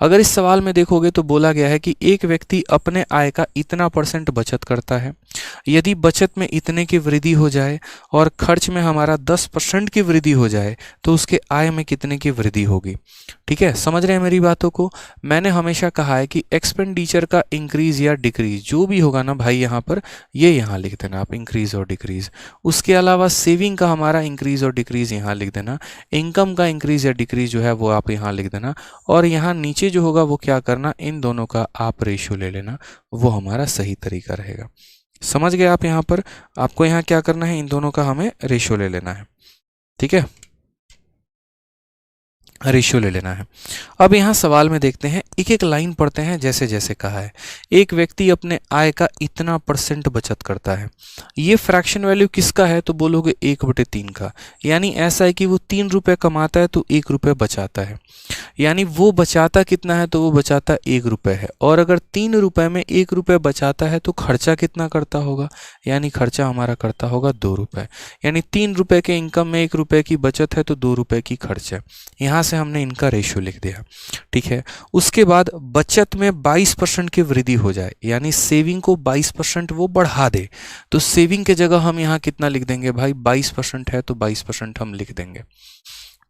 अगर इस सवाल में देखोगे तो बोला गया है कि एक व्यक्ति अपने आय का इतना % बचत करता है। यदि बचत में इतने की वृद्धि हो जाए और खर्च में हमारा 10% की वृद्धि हो जाए तो उसके आय में कितने की वृद्धि होगी। ठीक है, समझ रहे हैं मेरी बातों को। मैंने हमेशा कहा है कि एक्सपेंडिचर का इंक्रीज या डिक्रीज जो भी होगा ना भाई, यहाँ पर ये यहाँ लिख देना आप, इंक्रीज और डिक्रीज। उसके अलावा सेविंग का हमारा इंक्रीज और डिक्रीज यहाँ लिख देना, इनकम का इंक्रीज या डिक्रीज जो है वो आप यहाँ लिख देना, और यहाँ नीचे जो होगा वो क्या करना, इन दोनों का आप रेशियो ले लेना, वो हमारा सही तरीका रहेगा। समझ गए आप। यहाँ पर आपको यहाँ क्या करना है, इन दोनों का हमें रेशियो ले लेना है। ठीक है, रेशियो ले लेना है। अब यहाँ सवाल में देखते हैं, एक एक लाइन पढ़ते हैं जैसे जैसे कहा है। एक व्यक्ति अपने आय का इतना % बचत करता है। ये फ्रैक्शन वैल्यू किसका है, तो बोलोगे 1/3 का, यानी ऐसा है कि वो 3 रुपये कमाता है तो 1 रुपये बचाता है, यानी वो बचाता कितना है, तो वो बचाता 1 रुपये है। और अगर 3 रुपये में 1 रुपये बचाता है तो खर्चा कितना करता होगा, यानी खर्चा हमारा करता होगा 2 रुपये, यानी 3 रुपये के इनकम में 1 रुपये की बचत है तो 2 रुपये की खर्च है। यहाँ से हमने इनका रेशियो लिख दिया। ठीक है, उसके बाद बचत में 22% की वृद्धि हो जाए, यानी सेविंग को 22% वो बढ़ा दे, तो सेविंग के जगह हम यहाँ कितना लिख देंगे भाई, 22% है तो 22% हम लिख देंगे।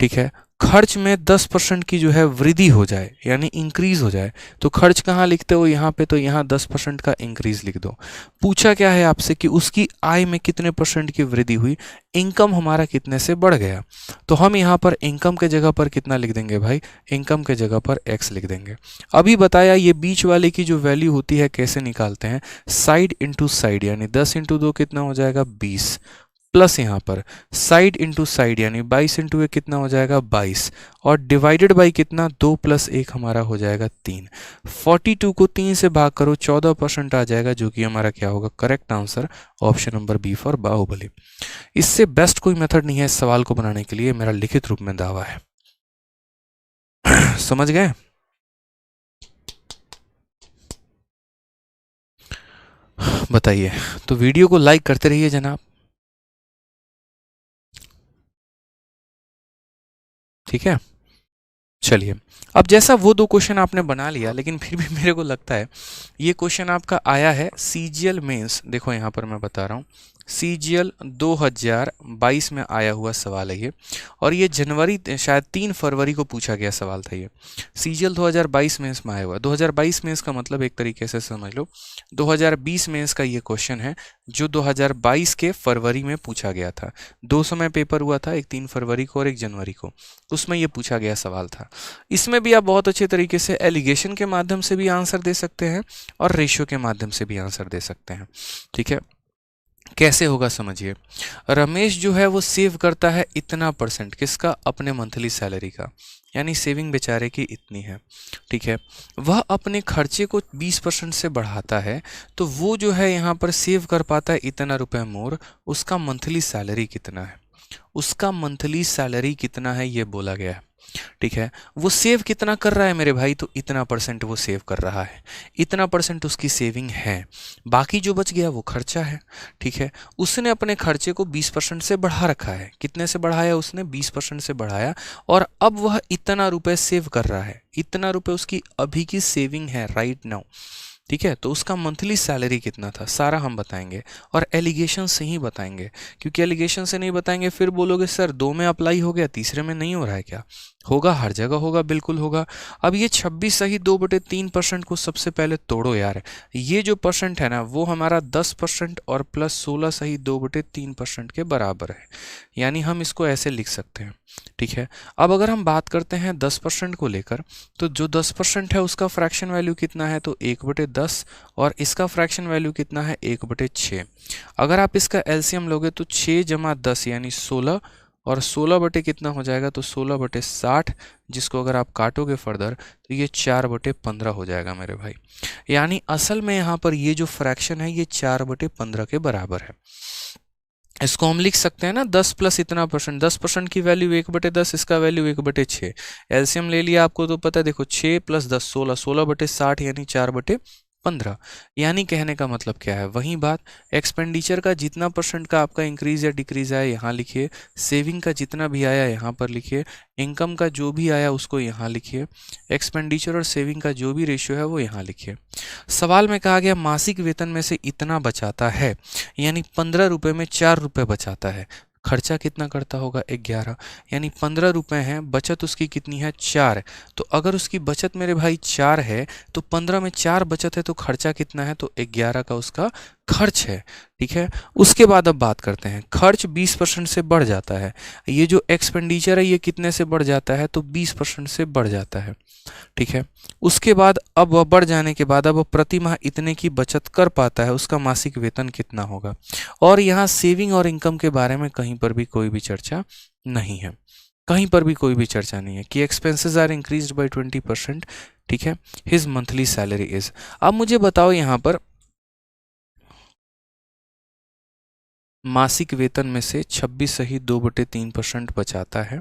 ठीक है, खर्च में 10% की जो है वृद्धि हो जाए यानी इंक्रीज हो जाए, तो खर्च कहाँ लिखते हो यहाँ पे, तो यहाँ 10% का इंक्रीज लिख दो। पूछा क्या है आपसे कि उसकी आय में कितने परसेंट की वृद्धि हुई, इनकम हमारा कितने से बढ़ गया, तो हम यहाँ पर इनकम के जगह पर कितना लिख देंगे भाई, इनकम के जगह पर x लिख देंगे। अभी बताया ये बीच वाले की जो वैल्यू होती है कैसे निकालते हैं, साइड इंटू साइड, यानी 10 इंटू 2 कितना हो जाएगा 20, प्लस यहाँ पर साइड इंटू साइड यानी 22 इंटू 1 कितना हो जाएगा 22, और डिवाइडेड बाई कितना 2 प्लस 1 हमारा हो जाएगा 3। 42 को 3 से भाग करो 14% आ जाएगा, जो कि हमारा क्या होगा correct answer, option number B for Baahubali. इससे बेस्ट कोई मेथड नहीं है इस सवाल को बनाने के लिए, मेरा लिखित रूप में दावा है। समझ गए? बताइए, तो वीडियो को लाइक करते रहिए जनाब। ठीक है, चलिए, अब जैसा वो दो क्वेश्चन आपने बना लिया, लेकिन फिर भी मेरे को लगता है ये क्वेश्चन आपका आया है सीजीएल मेंस। देखो यहाँ पर मैं बता रहा हूँ, सीजीएल 2022 में आया हुआ सवाल है ये, और ये जनवरी शायद 3 फरवरी को पूछा गया सवाल था ये। सीजीएल 2022 मेंस में आया हुआ, 2022 मेंस का मतलब एक तरीके से समझ लो 2020 मेंस का ये क्वेश्चन है, जो 2022 के फरवरी में पूछा गया था। 2 समय पेपर हुआ था, एक 3 फरवरी को और एक जनवरी को, उसमें ये पूछा गया सवाल था। इसमें भी आप बहुत अच्छे तरीके से एलिगेशन के माध्यम से भी आंसर दे सकते हैं और रेशियो के माध्यम से भी आंसर दे सकते हैं। ठीक है, कैसे होगा समझिए। रमेश जो है वो सेव करता है इतना परसेंट, किसका, अपने मंथली सैलरी का, यानी सेविंग बेचारे की इतनी है। ठीक है, वह अपने खर्चे को 20% से बढ़ाता है, तो वो जो है यहाँ पर सेव कर पाता है इतना रुपए मोर, उसका मंथली सैलरी कितना है, उसका मंथली सैलरी कितना है ये बोला गया है। ठीक है, वो सेव कितना कर रहा है मेरे भाई, तो इतना परसेंट वो सेव कर रहा है, इतना परसेंट उसकी सेविंग है, बाकी जो बच गया वो खर्चा है। ठीक है, उसने अपने खर्चे को 20% से बढ़ा रखा है, कितने से बढ़ाया उसने, 20% से बढ़ाया, और अब वह इतना रुपए सेव कर रहा है, इतना रुपए उसकी अभी की सेविंग है राइट नाउ। ठीक है, तो उसका मंथली सैलरी कितना था सारा हम बताएंगे, और एलिगेशन से ही बताएंगे, क्योंकि एलिगेशन से नहीं बताएंगे फिर बोलोगे सर 2 में अप्लाई हो गया, तीसरे में नहीं हो रहा है क्या, होगा, हर जगह होगा, बिल्कुल होगा। अब ये 26 सही 2/3% को सबसे पहले तोड़ो यार, ये जो परसेंट है ना वो हमारा 10% और प्लस 16 सही 2/3% के बराबर है, यानी हम इसको ऐसे लिख सकते हैं। ठीक है, अब अगर हम बात करते हैं 10% को लेकर, तो जो 10% है उसका फ्रैक्शन वैल्यू कितना है, तो 1/10, और इसका फ्रैक्शन वैल्यू कितना है 1/6। अगर आप इसका एलसीएम लोगे तो 6 जमा 10 यानी 16, और 16 बटे कितना हो जाएगा, तो 16/60, जिसको अगर आप काटोगे फर्दर तो ये 4/15 हो जाएगा मेरे भाई, यानी असल में यहाँ पर ये जो फ्रैक्शन है ये 4/15 के बराबर है। इसको हम लिख सकते हैं ना 10 प्लस इतना परसेंट, 10% की वैल्यू 1/10, इसका वैल्यू 1/6, एलसीएम ले लिया आपको तो पता है, देखो 6 प्लस 10 16, 16/60 यानी 4/15। यानी कहने का मतलब क्या है, वही बात, एक्सपेंडिचर का जितना परसेंट का आपका इंक्रीज या डिक्रीज आया यहाँ लिखिए, सेविंग का जितना भी आया यहाँ पर लिखिए, इनकम का जो भी आया उसको यहाँ लिखिए, एक्सपेंडिचर और सेविंग का जो भी रेशियो है वो यहाँ लिखिए। सवाल में कहा गया मासिक वेतन में से इतना बचाता है, यानी 15 रुपये में 4 रुपये बचाता है, खर्चा कितना करता होगा 11, यानी 15 रुपये हैं, बचत उसकी कितनी है 4। तो अगर उसकी बचत मेरे भाई 4 है, तो 15 में 4 बचत है, तो खर्चा कितना है, तो 11 का उसका खर्च है। ठीक है, उसके बाद अब बात करते हैं, खर्च 20% से बढ़ जाता है, ये जो एक्सपेंडिचर है ये कितने से बढ़ जाता है, तो 20% से बढ़ जाता है। ठीक है, उसके बाद अब वह बढ़ जाने के बाद अब वह प्रति माह इतने की बचत कर पाता है, उसका मासिक वेतन कितना होगा। और यहाँ सेविंग और इनकम के बारे में कहीं पर भी कोई भी चर्चा नहीं है, कहीं पर भी कोई भी चर्चा नहीं है कि एक्सपेंसेस आर इंक्रीज्ड बाय 20%। ठीक है, हिज मंथली सैलरी इज। अब मुझे बताओ यहाँ पर मासिक वेतन में से 26 सही 2/3% बचाता है,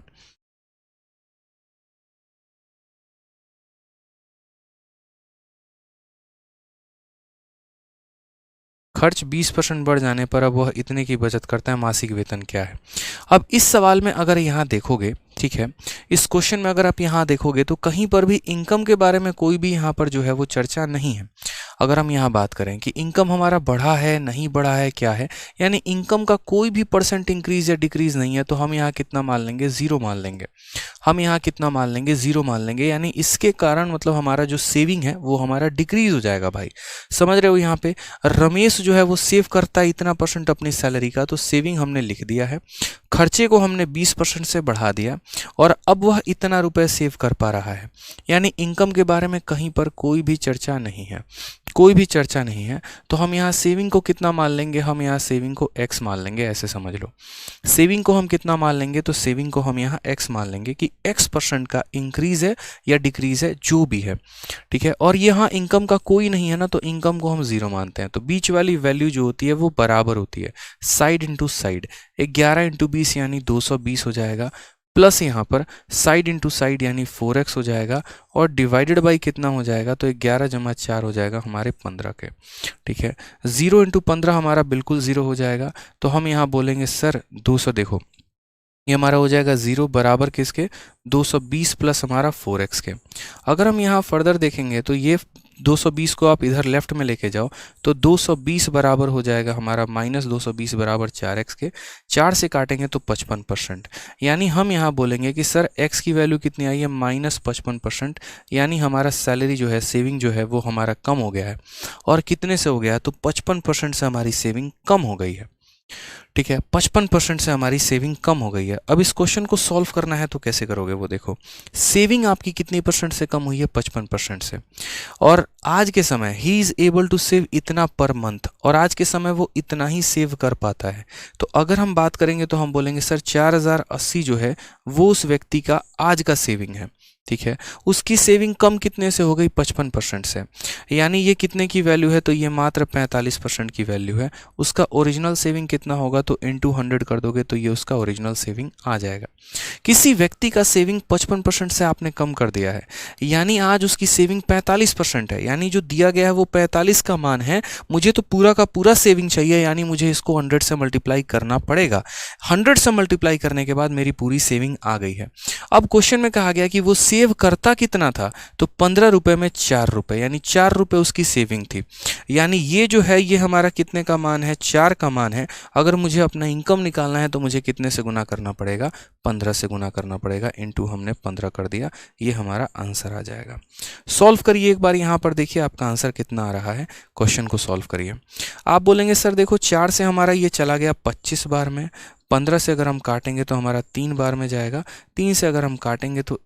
खर्च 20% बढ़ जाने पर अब वह इतने की बचत करता है, मासिक वेतन क्या है। अब इस सवाल में अगर यहाँ देखोगे ठीक है। इस क्वेश्चन में अगर आप यहाँ देखोगे तो कहीं पर भी इनकम के बारे में कोई भी यहाँ पर जो है वो चर्चा नहीं है। अगर हम यहाँ बात करें कि इनकम हमारा बढ़ा है नहीं बढ़ा है क्या है, यानी इनकम का कोई भी परसेंट इंक्रीज या डिक्रीज नहीं है, तो हम यहाँ कितना मान लेंगे, जीरो मान लेंगे। हम यहाँ कितना मान लेंगे, जीरो मान लेंगे। यानी इसके कारण मतलब हमारा जो सेविंग है वो हमारा डिक्रीज हो जाएगा भाई। समझ रहे हो, यहाँ पे रमेश जो है वो सेव करता है इतना परसेंट अपनी सैलरी का, तो सेविंग हमने लिख दिया है। खर्चे को हमने 20% से बढ़ा दिया और अब वह इतना रुपए सेव कर पा रहा है। यानी इनकम के बारे में कहीं पर कोई भी चर्चा नहीं है, कोई भी चर्चा नहीं है। तो हम यहाँ सेविंग को कितना मान लेंगे, हम यहाँ सेविंग को x मान लेंगे, ऐसे समझ लो। सेविंग को हम कितना मान लेंगे, तो सेविंग को हम यहाँ x मान लेंगे कि x% का इंक्रीज है या डिक्रीज है, जो भी है। ठीक है। और यहाँ इनकम का कोई नहीं है ना, तो इनकम को हम जीरो मानते हैं। तो बीच वाली वैल्यू जो होती है वो बराबर होती है, साइड इंटू साइड। 11 इंटू 20 यानी 220 हो जाएगा, प्लस यहाँ पर साइड इंटू साइड यानी 4x हो जाएगा, और डिवाइडेड बाई कितना हो जाएगा, तो 11 जमा 4 हो जाएगा हमारे 15 के। ठीक है। 0 इंटू 15 हमारा बिल्कुल ज़ीरो हो जाएगा। तो हम यहाँ बोलेंगे सर 200, देखो ये हमारा हो जाएगा ज़ीरो, बराबर किसके, 220 प्लस हमारा 4x के। अगर हम यहाँ फर्दर देखेंगे तो ये 220 को आप इधर लेफ्ट में लेके जाओ तो 220 बराबर हो जाएगा हमारा माइनस 220 बराबर 4x के। 4 से काटेंगे तो 55%। यानी हम यहाँ बोलेंगे कि सर x की वैल्यू कितनी आई है, -55%। यानी हमारा सैलरी जो है, सेविंग जो है वो हमारा कम हो गया है। और कितने से हो गया है, तो 55% से हमारी सेविंग कम हो गई है। ठीक है, 55% से हमारी सेविंग कम हो गई है। अब इस क्वेश्चन को सॉल्व करना है तो कैसे करोगे, वो देखो। सेविंग आपकी कितनी परसेंट से कम हुई है, 55% से। और आज के समय ही इज एबल टू सेव इतना पर मंथ, और आज के समय वो इतना ही सेव कर पाता है। तो अगर हम बात करेंगे तो हम बोलेंगे सर 4080 जो है वो उस व्यक्ति का आज का सेविंग है। ठीक है। उसकी सेविंग कम कितने से हो गई, 55% से। यानी ये कितने की वैल्यू है, तो ये मात्र 45% की वैल्यू है। उसका ओरिजिनल सेविंग कितना होगा, तो इनटू 100 कर दोगे तो ये उसका ओरिजिनल सेविंग आ जाएगा। किसी व्यक्ति का सेविंग 55% से आपने कम कर दिया है, यानी आज उसकी सेविंग 45% है। यानी जो दिया गया है वो 45 का मान है, मुझे तो पूरा का पूरा सेविंग चाहिए, यानी मुझे इसको 100 से मल्टीप्लाई करना पड़ेगा। 100 से मल्टीप्लाई करने के बाद मेरी पूरी सेविंग आ गई है। अब क्वेश्चन में कहा गया कि वो सेव करता कितना था, तो 15 रुपए में 4 रुपए, यानी 4 रुपए उसकी सेविंग थी। यानी ये जो है ये हमारा कितने का मान है, 4 का मान है। अगर मुझे अपना इनकम निकालना है तो मुझे कितने से गुना करना पड़ेगा, 15 से गुना करना पड़ेगा, इनटू हमने 15 कर दिया। ये हमारा आंसर आ जाएगा। सॉल्व करिए एक बार, यहाँ पर देखिए आपका आंसर कितना आ रहा है। क्वेश्चन को सॉल्व करिए। आप बोलेंगे सर देखो 4 से हमारा ये चला गया 25 बार में, 15 से अगर हम काटेंगे तो हमारा 3 बार में जाएगा, 3 से अगर हम काटेंगे तो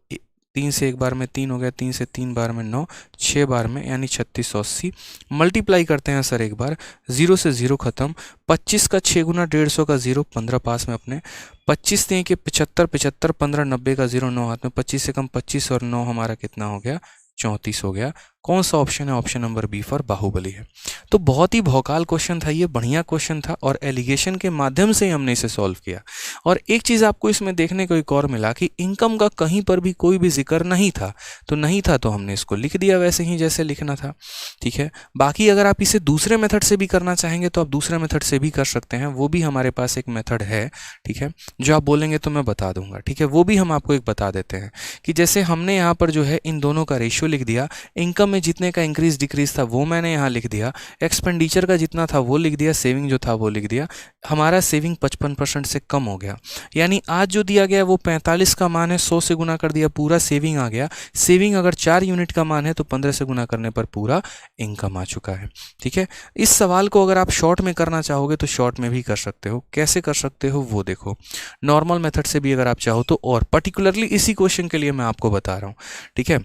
3 से एक बार में 3 हो गया, 3 से 3 बार में 9, 6 बार में यानी 3680। मल्टीप्लाई करते हैं सर एक बार, 0 से 0 खत्म। 25 का 6 गुना 150 का 0, 15 पास में अपने। 25 दें कि 75, 75 15 90 का 0, 9 हाथ में। 25 से कम 25 और 9 हमारा कितना हो गया, 34 हो गया। कौन सा ऑप्शन है, option number B for Baahubali है। तो बहुत ही भौकाल क्वेश्चन था ये, बढ़िया क्वेश्चन था, और एलिगेशन के माध्यम से हमने इसे सॉल्व किया। और एक चीज़ आपको इसमें देखने को एक और मिला कि इनकम का कहीं पर भी कोई भी जिक्र नहीं था, तो नहीं था तो हमने इसको लिख दिया वैसे ही जैसे लिखना था। ठीक है। बाकी अगर आप इसे दूसरे मेथड से भी करना चाहेंगे तो आप दूसरे मेथड से भी कर सकते हैं, वो भी हमारे पास एक मेथड है। ठीक है, जो आप बोलेंगे तो मैं बता दूंगा। ठीक है, वो भी हम आपको एक बता देते हैं कि जैसे हमने यहाँ पर जो है इन दोनों का रेशियो लिख दिया। इनकम में जितने का इंक्रीज डिक्रीज था वो मैंने यहाँ लिख दिया, एक्सपेंडिचर का जितना था वो लिख दिया, सेविंग जो था वो लिख दिया। हमारा सेविंग 55% से कम हो गया। यानी आज जो दिया गया वो 45 का मान है, 100 से गुना कर दिया, पूरा सेविंग आ गया। सेविंग अगर 4 यूनिट का मान है तो 15 से गुना करने पर पूरा इनकम आ चुका है। ठीक है। इस सवाल को अगर आप शॉर्ट में करना चाहोगे तो शॉर्ट में भी कर सकते हो। कैसे कर सकते हो वो देखो, नॉर्मल मेथड से भी अगर आप चाहो तो, और पर्टिकुलरली इसी क्वेश्चन के लिए मैं आपको बता रहा हूँ। ठीक है,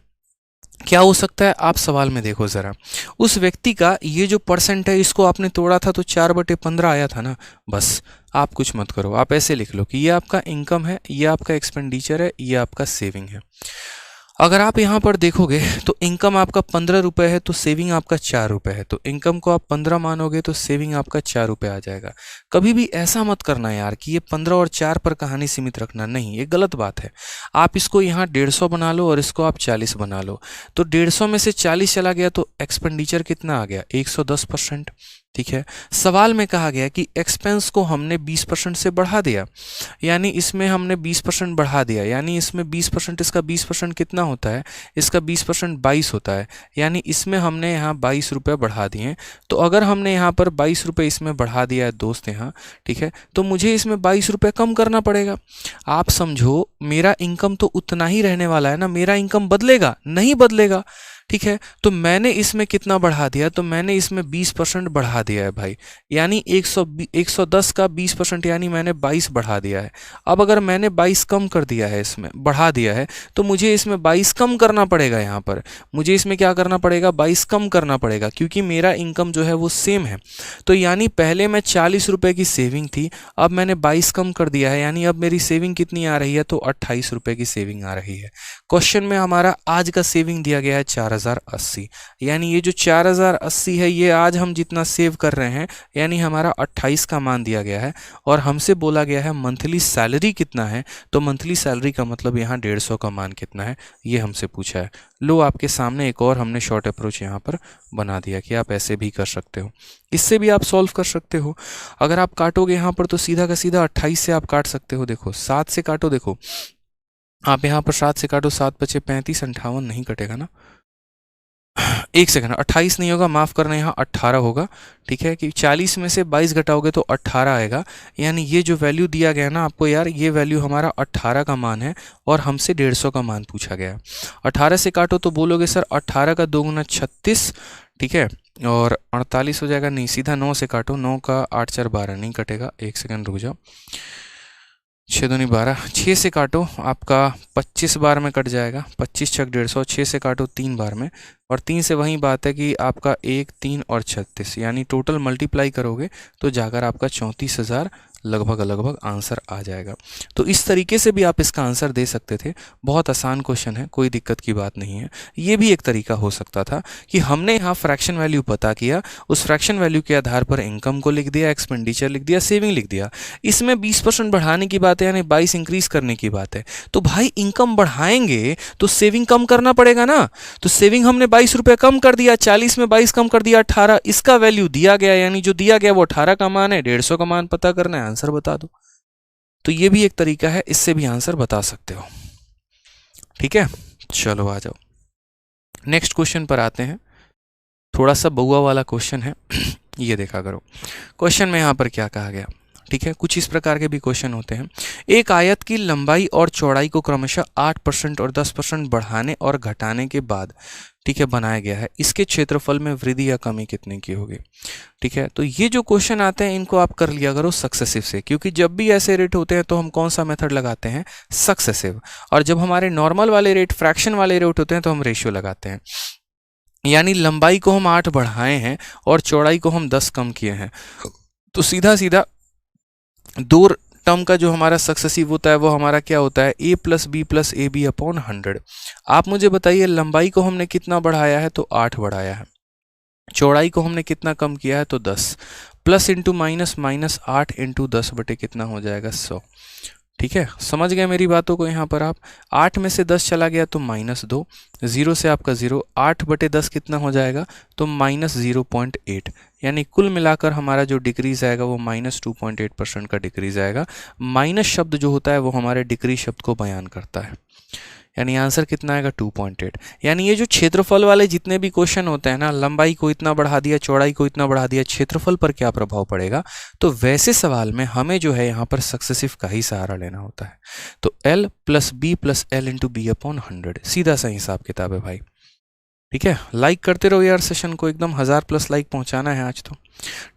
क्या हो सकता है, आप सवाल में देखो ज़रा। उस व्यक्ति का ये जो परसेंट है इसको आपने तोड़ा था तो 4/15 आया था ना। बस आप कुछ मत करो, आप ऐसे लिख लो कि ये आपका इनकम है, ये आपका एक्सपेंडिचर है, ये आपका सेविंग है। अगर आप यहाँ पर देखोगे तो इनकम आपका 15 रुपये है तो सेविंग आपका 4 रुपये है। तो इनकम को आप 15 मानोगे तो सेविंग आपका 4 रुपये आ जाएगा। कभी भी ऐसा मत करना यार कि ये 15 और 4 पर कहानी सीमित रखना, नहीं, ये गलत बात है। आप इसको यहाँ 150 बना लो और इसको आप 40 बना लो। तो 150 में से 40 चला गया तो एक्सपेंडिचर कितना आ गया, 110%। ठीक है। सवाल में कहा गया कि एक्सपेंस को हमने 20% से बढ़ा दिया, यानी इसमें हमने 20% बढ़ा दिया, यानी इसमें 20%, इसका 20% कितना होता है, इसका 20% 22 होता है, यानी इसमें हमने यहाँ 22 रुपये बढ़ा दिए। तो अगर हमने यहाँ पर 22 रुपये इसमें बढ़ा दिया है दोस्त यहाँ, ठीक है, तो मुझे इसमें 22 रुपये कम करना पड़ेगा। आप समझो मेरा इनकम तो उतना ही रहने वाला है ना, मेरा इनकम बदलेगा नहीं, बदलेगा, ठीक है। तो मैंने इसमें कितना बढ़ा दिया, तो मैंने इसमें 20% बढ़ा दिया है भाई, यानी 110 का 20% यानी मैंने 22 बढ़ा दिया है। अब अगर मैंने 22 कम कर दिया है, इसमें बढ़ा दिया है, तो मुझे इसमें 22 कम करना पड़ेगा। यहाँ पर मुझे इसमें क्या करना पड़ेगा, 22 कम करना पड़ेगा, क्योंकि मेरा इनकम जो है वो सेम है। तो यानी पहले मैं 40 रुपये की सेविंग थी, अब मैंने 22 कम कर दिया है, यानी अब मेरी सेविंग कितनी आ रही है, तो 28 रुपये की सेविंग आ रही है। क्वेश्चन में हमारा आज का सेविंग दिया गया है 4080, यानी ये जो 4080 है ये आज हम जितना सेव कर रहे हैं, यानी हमारा 28 का मान दिया गया है। और हमसे बोला गया है मंथली सैलरी कितना है, तो मंथली सैलरी का मतलब यहाँ 150 का मान कितना है, ये हमसे पूछा है। लो आपके सामने एक और हमने शॉर्ट अप्रोच यहाँ पर बना दिया कि आप ऐसे भी कर सकते हो, इससे भी आप सॉल्व कर सकते हो। अगर आप काटोगे यहाँ पर तो सीधा का सीधा 28 से आप काट सकते हो। देखो 7 से काटो, देखो आप यहाँ पर 7 से काटो, 7 बचे 35, 58 नहीं कटेगा ना, एक सेकंड, 28 नहीं होगा, माफ़ करना, यहाँ 18 होगा, ठीक है, कि 40 में से 22 घटाओगे तो 18 आएगा। यानी ये जो वैल्यू दिया गया ना आपको यार, ये वैल्यू हमारा 18 का मान है और हमसे 150 का मान पूछा गया। 18 से काटो तो बोलोगे सर 18 का 2 गुना 36, ठीक है, और 48 हो जाएगा, नहीं सीधा 9 से काटो, 9 का 8 4 12 नहीं कटेगा, एक सेकंड रुक जाओ, 6 दूनी 12, 6 से काटो आपका 25 बार में कट जाएगा, 25 छक 150, 6 से काटो 3 बार में, और 3 से वही बात है कि आपका 1 3 और 36, यानी टोटल मल्टीप्लाई करोगे तो जाकर आपका 34,000 लगभग आंसर आ जाएगा। तो इस तरीके से भी आप इसका आंसर दे सकते थे। बहुत आसान क्वेश्चन है, कोई दिक्कत की बात नहीं है। ये भी एक तरीका हो सकता था कि हमने यहाँ फ्रैक्शन वैल्यू पता किया, उस फ्रैक्शन वैल्यू के आधार पर इनकम को लिख दिया, एक्सपेंडिचर लिख दिया, सेविंग लिख दिया। इसमें 20% बढ़ाने की बात है, यानी 22 इंक्रीज करने की बात है। तो भाई इनकम बढ़ाएंगे तो सेविंग कम करना पड़ेगा ना। तो सेविंग हमने 22 रुपये कम कर दिया, 40 में 22 कम कर दिया 18, इसका वैल्यू दिया गया, यानी जो दिया गया वो 18 का मान है, 150 का मान पता करना है, आंसर बता दो। तो ये भी एक तरीका है, इससे भी आंसर बता सकते हो। ठीक है, चलो आ जाओ नेक्स्ट क्वेश्चन पर आते हैं। थोड़ा सा बउआ वाला क्वेश्चन है ये देखा करो। क्वेश्चन में यहाँ पर क्या कहा गया, ठीक है, कुछ इस प्रकार के भी क्वेश्चन होते हैं। एक आयत की लंबाई और चौड़ाई को क्रमशः 8% और 10% बढ़ाने और घटाने के बाद, ठीक है, बनाया गया है। इसके क्षेत्रफल में वृद्धि या कमी कितने की होगी। ठीक है, तो ये जो क्वेश्चन आते हैं इनको आप कर लिया करो सक्सेसिव से, क्योंकि जब भी ऐसे रेट होते हैं तो हम कौन सा मेथड लगाते हैं, सक्सेसिव। और जब हमारे नॉर्मल वाले रेट, फ्रैक्शन वाले रेट होते हैं तो हम रेशियो लगाते हैं। यानी लंबाई को हम 8 बढ़ाए हैं और चौड़ाई को हम 10 कम किए हैं, तो सीधा सीधा दो टर्म का जो हमारा सक्सेसिव होता है वो हमारा क्या होता है, a plus B plus A B upon 100। आप मुझे बताइए लंबाई को हमने कितना बढ़ाया है, तो 8 बढ़ाया है। चौड़ाई को हमने कितना कम किया है, तो 10। Plus into minus, minus 8 into 10 बटे कितना हो जाएगा, 100। ठीक है, समझ गए मेरी बातों को। यहाँ पर आप 8 में से 10 चला गया तो -2, 0 से आपका 0, 8 बटे 10 कितना हो जाएगा, तो -0.8। यानी कुल मिलाकर हमारा जो डिक्रीज आएगा वो -2.8% का डिक्रीज आएगा। माइनस शब्द जो होता है वो हमारे डिक्रीज शब्द को बयान करता है। यानी आंसर कितना आएगा, 2.8। यानी ये जो क्षेत्रफल वाले जितने भी क्वेश्चन होते हैं ना, लंबाई को इतना बढ़ा दिया, चौड़ाई को इतना बढ़ा दिया, क्षेत्रफल पर क्या प्रभाव पड़ेगा, तो वैसे सवाल में हमें जो है यहाँ पर सक्सेसिव का ही सहारा लेना होता है। तो L plus B plus L into B upon 100, सीधा सा हिसाब किताब है भाई। ठीक है, लाइक करते रहो यार, सेशन को एकदम 1000+ लाइक पहुंचाना है आज तो।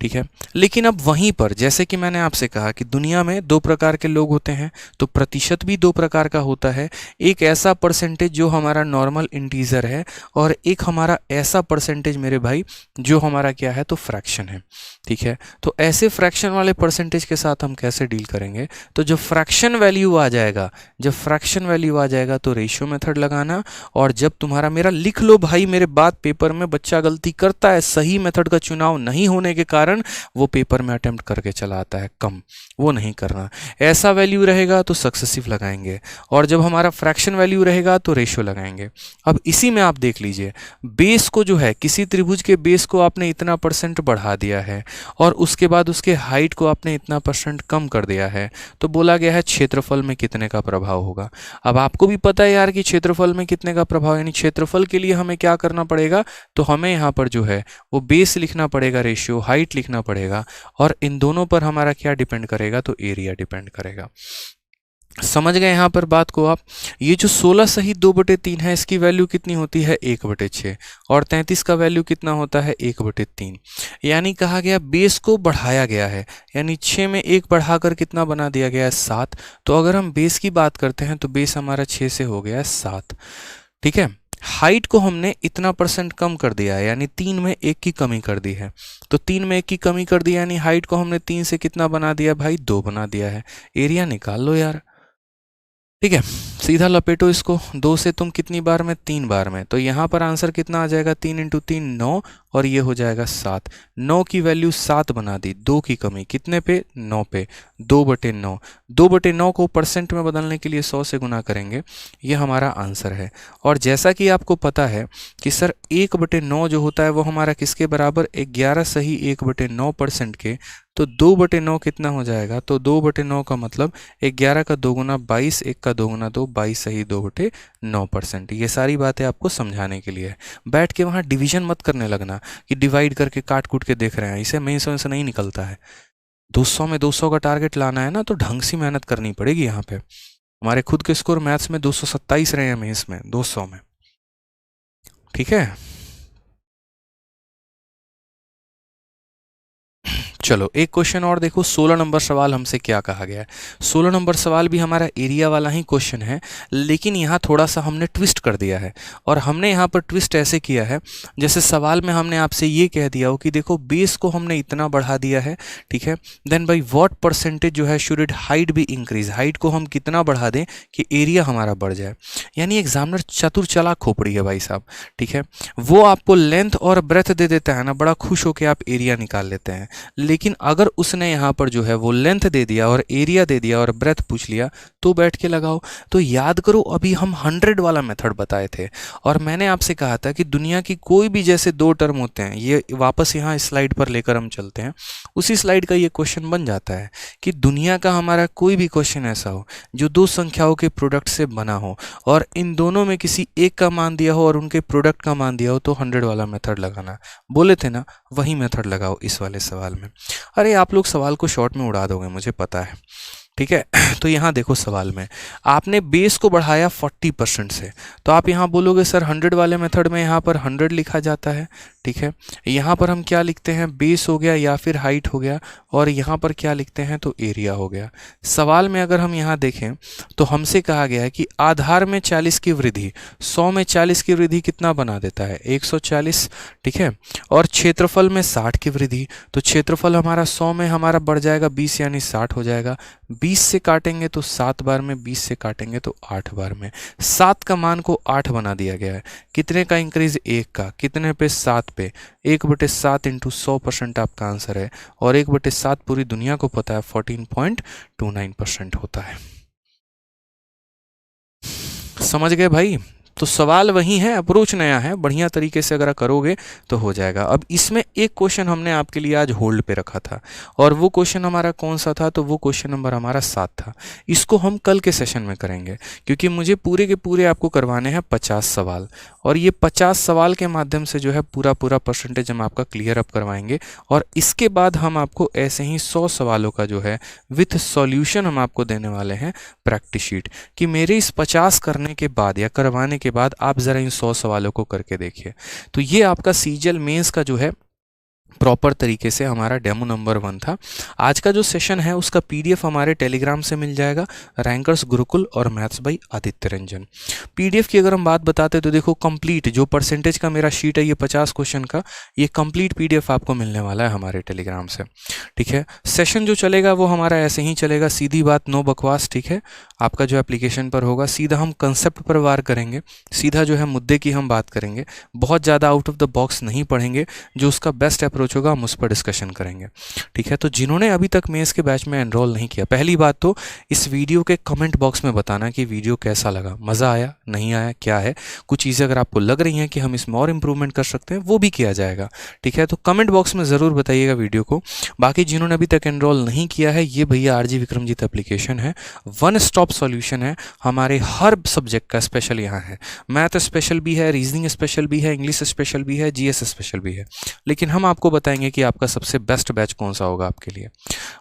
ठीक है, लेकिन अब वहीं पर जैसे कि मैंने आपसे कहा कि दुनिया में 2 प्रकार के लोग होते हैं, तो प्रतिशत भी 2 प्रकार का होता है। एक ऐसा परसेंटेज जो हमारा नॉर्मल इंटीजर है, और एक हमारा ऐसा परसेंटेज मेरे भाई जो हमारा क्या है, तो फ्रैक्शन है। ठीक है, तो ऐसे फ्रैक्शन वाले परसेंटेज के साथ हम कैसे डील करेंगे, तो जब फ्रैक्शन वैल्यू आ जाएगा, तो रेशियो मेथड लगाना। और जब तुम्हारा, मेरा लिख लो भाई, मेरे बात पेपर में बच्चा गलती करता है, सही मेथड का चुनाव नहीं होने होने के कारण वो पेपर में अटेम्प्ट करके चला आता है कम, वो नहीं करना। ऐसा वैल्यू रहेगा तो सक्सेसिव लगाएंगे, और जब हमारा फ्रैक्शन वैल्यू रहेगा तो रेशियो लगाएंगे। अब इसी में आप देख लीजिए, बेस को जो है, किसी त्रिभुज के बेस को आपने इतना % बढ़ा दिया है और उसके बाद उसके हाइट को आपने इतना % कम कर दिया है, तो बोला गया है क्षेत्रफल में कितने का प्रभाव होगा। अब आपको भी पता है यार कि क्षेत्रफल में कितने का प्रभाव, यानी क्षेत्रफल के लिए हमें क्या करना पड़ेगा, तो हमें यहाँ पर जो है वो बेस लिखना पड़ेगा, रेशियो, हाइट लिखना पड़ेगा, और इन दोनों पर हमारा क्या डिपेंड करेगा, तो एरिया डिपेंड करेगा। समझ गए यहाँ पर बात को आप। ये जो 16 सही 2/3 है, इसकी वैल्यू कितनी होती है 1/6, और 33 का वैल्यू कितना होता है 1/3। यानी कहा गया बेस को बढ़ाया गया है, यानी 6 में 1 बढ़ाकर कितना बना दिया गया है 7। तो अगर हम बेस की बात करते हैं तो बेस हमारा 6 से हो गया है 7, ठीक है। हाइट को हमने इतना % कम कर दिया है, यानी 3 में 1 की कमी कर दी है। तो 3 में 1 की कमी कर दी, यानी हाइट को हमने 3 से कितना बना दिया भाई, 2 बना दिया है। एरिया निकाल लो यार, ठीक है। सीधा लपेटो इसको, 2 से तुम कितनी बार में, 3 बार में, तो यहाँ पर आंसर कितना आ जाएगा, 3 × 3 9, और ये हो जाएगा 7। 9 की वैल्यू 7 बना दी, 2 की कमी कितने पे, 9 पे, 2/9। 2/9 को % में बदलने के लिए 100 से गुना करेंगे, ये हमारा आंसर है। और जैसा कि आपको पता है कि सर 1/9 जो होता है वो हमारा किसके बराबर, 11 सही 1/9% के, तो 2/9 कितना हो जाएगा, तो 2/9 का मतलब 11 का 2 गुना 22, 1 का 2 गुना 2, 22 सही 2/9%। ये सारी बातें आपको समझाने के लिए है। बैठ के वहाँ डिवीजन मत करने लगना कि डिवाइड करके काट कूट के देख रहे हैं, इसे मेंस में से नहीं निकलता है। 200 में 200 का टारगेट लाना है ना, तो ढंग से मेहनत करनी पड़ेगी। यहाँ पे हमारे खुद के स्कोर मैथ्स में 227 रहे हैं, मेंस में 200 में, ठीक है। चलो एक क्वेश्चन और देखो, 16 नंबर सवाल हमसे क्या कहा गया है। 16 नंबर सवाल भी हमारा एरिया वाला ही क्वेश्चन है, लेकिन यहाँ थोड़ा सा हमने ट्विस्ट कर दिया है। और हमने यहाँ पर ट्विस्ट ऐसे किया है, जैसे सवाल में हमने आपसे ये कह दिया हो कि देखो बेस को हमने इतना बढ़ा दिया है, ठीक है, देन बाई व्हाट % जो है शुड इट हाइट भी इंक्रीज, हाइट को हम कितना बढ़ा दें कि एरिया हमारा बढ़ जाए। यानी एग्जामिनर चतुर चालाक खोपड़ी है भाई साहब, ठीक है। वो आपको लेंथ और ब्रेथ दे देता है ना, बड़ा खुश होकर आप एरिया निकाल लेते हैं। लेकिन अगर उसने यहाँ पर जो है वो लेंथ दे दिया और एरिया दे दिया और ब्रेथ पूछ लिया, तो बैठ के लगाओ। तो याद करो, अभी हम 100 वाला मेथड बताए थे, और मैंने आपसे कहा था कि दुनिया की कोई भी जैसे 2 टर्म होते हैं, ये वापस यहाँ स्लाइड पर लेकर हम चलते हैं, उसी स्लाइड का ये क्वेश्चन बन जाता है कि दुनिया का हमारा कोई भी क्वेश्चन ऐसा हो जो 2 संख्याओं के प्रोडक्ट से बना हो, और इन दोनों में किसी एक का मान दिया हो और उनके प्रोडक्ट का मान दिया हो, तो 100 वाला मेथड लगाना। बोले थे ना, वही मेथड लगाओ इस वाले सवाल में। अरे आप लोग सवाल को शॉर्ट में उड़ा दोगे, मुझे पता है, ठीक है। तो यहाँ देखो, सवाल में आपने बेस को बढ़ाया 40% से, तो आप यहाँ बोलोगे सर 100 वाले मेथड में यहाँ पर 100 लिखा जाता है, ठीक है। यहाँ पर हम क्या लिखते हैं, बेस हो गया या फिर हाइट हो गया, और यहाँ पर क्या लिखते हैं, तो एरिया हो गया। सवाल में अगर हम यहाँ देखें तो हमसे कहा गया है कि आधार में 40 की वृद्धि 100 में 40 की वृद्धि कितना बना देता है, 140, ठीक है। और क्षेत्रफल में 60 की वृद्धि, तो क्षेत्रफल हमारा 100 में हमारा बढ़ जाएगा 20, यानी 60 हो जाएगा। 20 से काटेंगे तो 7 बार में, 20 से काटेंगे तो 8 बार में। 7 का मान को 8 बना दिया गया है। कितने का इंक्रीज, 1 का, कितने पे, 7 पे। 1/7 × 100% आपका आंसर है, और 1/7 पूरी दुनिया को पता है 14.29% होता है। समझ गए भाई। तो सवाल वही है, अप्रोच नया है, बढ़िया तरीके से अगर करोगे तो हो जाएगा। अब इसमें एक क्वेश्चन हमने आपके लिए आज होल्ड पे रखा था, और वो क्वेश्चन हमारा कौन सा था, तो वो क्वेश्चन नंबर हमारा 7 था। इसको हम कल के सेशन में करेंगे, क्योंकि मुझे पूरे के पूरे आपको करवाने हैं 50 सवाल, और ये 50 सवाल के माध्यम से जो है पूरा % हम आपका क्लियर अप करवाएंगे। और इसके बाद हम आपको ऐसे ही 100 सवालों का जो है विथ सॉल्यूशन हम आपको देने वाले हैं प्रैक्टिस शीट, कि मेरे इस 50 करने के बाद या करवाने के बाद आप ज़रा इन 100 सवालों को करके देखिए। तो ये आपका सीजीएल मेंस का जो है प्रॉपर तरीके से हमारा डेमो नंबर 1 था। आज का जो सेशन है उसका पीडीएफ हमारे टेलीग्राम से मिल जाएगा, रैंकर्स गुरुकुल और maths by Aditya Ranjan. PDF की अगर हम बात बताते तो देखो, कंप्लीट जो % का मेरा शीट है, ये 50 क्वेश्चन का, ये कंप्लीट पीडीएफ आपको मिलने वाला है हमारे टेलीग्राम से, ठीक है। सेशन जो चलेगा वो हमारा ऐसे ही चलेगा, सीधी बात, नो बकवास, ठीक है। आपका जो एप्लीकेशन पर होगा, सीधा हम कंसेप्ट पर वार करेंगे, सीधा जो है मुद्दे की हम बात करेंगे, बहुत ज़्यादा आउट ऑफ द बॉक्स नहीं पढ़ेंगे। जो उसका बेस्ट अप्रोच अप्रोच होगा हम उस पर डिस्कशन करेंगे। ठीक है, तो जिन्होंने अभी तक मेंस के बैच में एनरोल नहीं किया, पहली बात तो इस वीडियो के कमेंट बॉक्स में बताना कि वीडियो कैसा लगा, मज़ा आया नहीं आया क्या है। कुछ चीज़ें अगर आपको लग रही हैं कि हम इसमें और इम्प्रूवमेंट कर सकते हैं वो भी किया जाएगा। ठीक है, तो कमेंट बॉक्स में ज़रूर बताइएगा वीडियो को। बाकी जिन्होंने अभी तक एनरोल नहीं किया है, ये भैया आरजी विक्रमजीत एप्लीकेशन है, वन स्टॉप सॉल्यूशन है हमारे हर सब्जेक्ट का। स्पेशल यहाँ है, मैथ स्पेशल भी है, रीजनिंग स्पेशल भी है, इंग्लिश स्पेशल भी है, जीएस स्पेशल भी है। लेकिन हम आपको बताएंगे कि आपका सबसे बेस्ट बैच कौन सा होगा आपके लिए।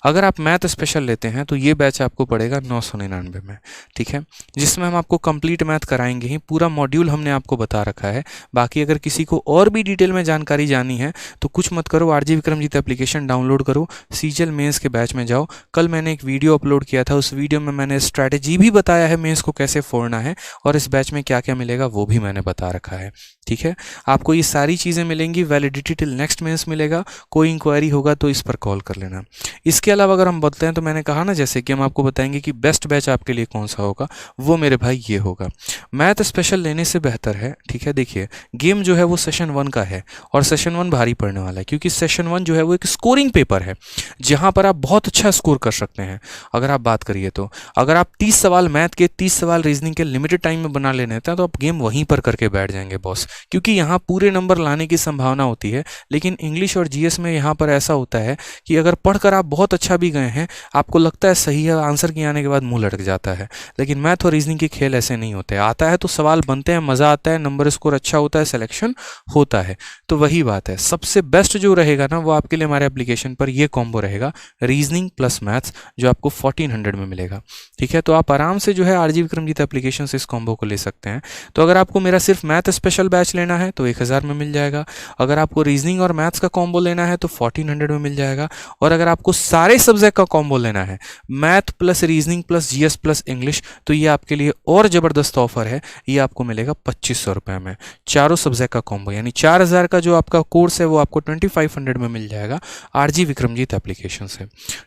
अगर आप मैथ स्पेशल लेते हैं तो ये बैच आपको पड़ेगा 999 में। ठीक है, जिसमें हम आपको कंप्लीट मैथ कराएंगे ही, पूरा मॉड्यूल हमने आपको बता रखा है। बाकी अगर किसी को और भी डिटेल में जानकारी जाननी है तो कुछ मत करो, आरजी विक्रमजीत एप्लीकेशन डाउनलोड करो, सीजीएल मेंस के बैच में जाओ। कल मैंने एक वीडियो अपलोड किया था, उस वीडियो में मैंने स्ट्रैटेजी भी बताया है मेंस को कैसे फोड़ना है, और इस बैच में क्या क्या मिलेगा वो भी मैंने बता रखा है। ठीक है, आपको ये सारी चीज़ें मिलेंगी, वैलिडिटी टिल नेक्स्ट मेंस मिलेगा। कोई इंक्वायरी होगा तो इस पर कॉल कर लेना। इसके अलावा अगर हम बताते हैं तो मैंने कहा ना, जैसे कि हम आपको बताएंगे कि बेस्ट बैच आपके लिए कौन सा होगा, वो मेरे भाई ये होगा। मैथ स्पेशल लेने से बेहतर है। ठीक है, देखिए गेम जो है वो सेशन 1 का है, और सेशन 1 भारी पड़ने वाला है, क्योंकि सेशन 1 जो है वो एक स्कोरिंग पेपर है जहाँ पर आप बहुत अच्छा स्कोर कर सकते हैं। अगर आप बात करिए तो अगर आप 30 सवाल मैथ के, 30 सवाल रीजनिंग के लिमिटेड टाइम में बना लेने हैं तो आप गेम वहीं पर करके बैठ जाएंगे बॉस, क्योंकि यहाँ पूरे नंबर लाने की संभावना होती है। लेकिन इंग्लिश और जीएस में यहाँ पर ऐसा होता है कि अगर पढ़कर आप बहुत अच्छा भी गए हैं, आपको लगता है सही है, आंसर के आने के बाद मुंह लटक जाता है। लेकिन मैथ और रीजनिंग के खेल ऐसे नहीं होते, आता है तो सवाल बनते हैं, मज़ा आता है, नंबर स्कोर अच्छा होता है, सिलेक्शन होता है। तो वही बात है, सबसे बेस्ट जो रहेगा ना वो आपके लिए हमारे एप्लीकेशन पर ये कॉम्बो रहेगा, रीजनिंग प्लस मैथ्स, जो आपको 1400 में मिलेगा। ठीक है, तो आप आराम से जो है आरजी विक्रमजीत एप्लीकेशन से इस कॉम्बो को ले सकते हैं। तो अगर आपको मेरा सिर्फ मैथ स्पेशल बैच लेना है तो 1000 में मिल जाएगा। अगर आपको रीजनिंग और मैथ्स का कॉम्बो लेना है तो 1400 में मिल जाएगा। और अगर आपको सारे सब्जेक्ट का कॉम्बो लेना है, math plus reasoning plus GS plus English, तो ये आपके लिए और ज़बरदस्त ऑफर है। ये आपको मिलेगा 2500 रुपये में, चारों सब्जेक्ट का कॉम्बो, यानी 4000 का जो आपका कोर्स है वो आपको 2500 में मिल जाएगा आरजी विक्रमजीत एप्लीकेशन से।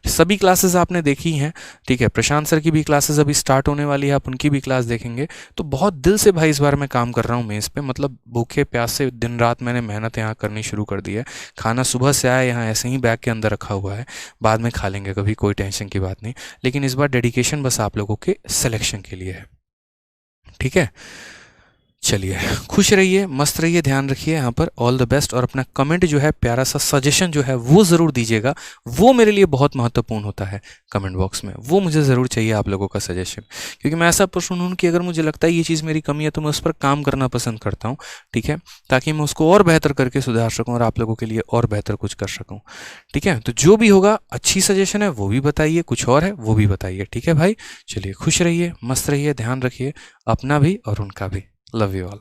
सभी क्लासेस आपने देखी हैं। ठीक है, प्रशांत सर की भी क्लासेस अभी स्टार्ट होने वाली है, आप उनकी भी क्लास देखेंगे। तो बहुत दिल से भाई इस बार मैं काम कर रहा हूँ मेंस पे, मतलब भूखे प्यास से दिन रात मैंने मेहनत यहाँ करनी शुरू कर दी है। खाना सुबह से आया यहाँ ऐसे ही बैग के अंदर रखा हुआ है, बाद में खा लेंगे कभी, कोई टेंशन की बात नहीं। लेकिन इस बार डेडिकेशन बस आप लोगों के सिलेक्शन के लिए है। ठीक है, चलिए खुश रहिए, मस्त रहिए, ध्यान रखिए यहाँ पर। All the best. और अपना कमेंट जो है, प्यारा सा सजेशन जो है वो ज़रूर दीजिएगा, वो मेरे लिए बहुत महत्वपूर्ण होता है। कमेंट बॉक्स में वो मुझे ज़रूर चाहिए आप लोगों का सजेशन, क्योंकि मैं ऐसा पर्सन हूँ कि अगर मुझे लगता है ये चीज़ मेरी कमी है तो मैं उस पर काम करना पसंद करता हूँ। ठीक है, ताकि मैं उसको और बेहतर करके सुधार सकूँ और आप लोगों के लिए और बेहतर कुछ कर सकूँ। ठीक है, तो जो भी होगा, अच्छी सजेशन है वो भी बताइए, कुछ और है वो भी बताइए। ठीक है भाई, चलिए खुश रहिए, मस्त रहिए, ध्यान रखिए अपना भी और उनका भी। Love you all.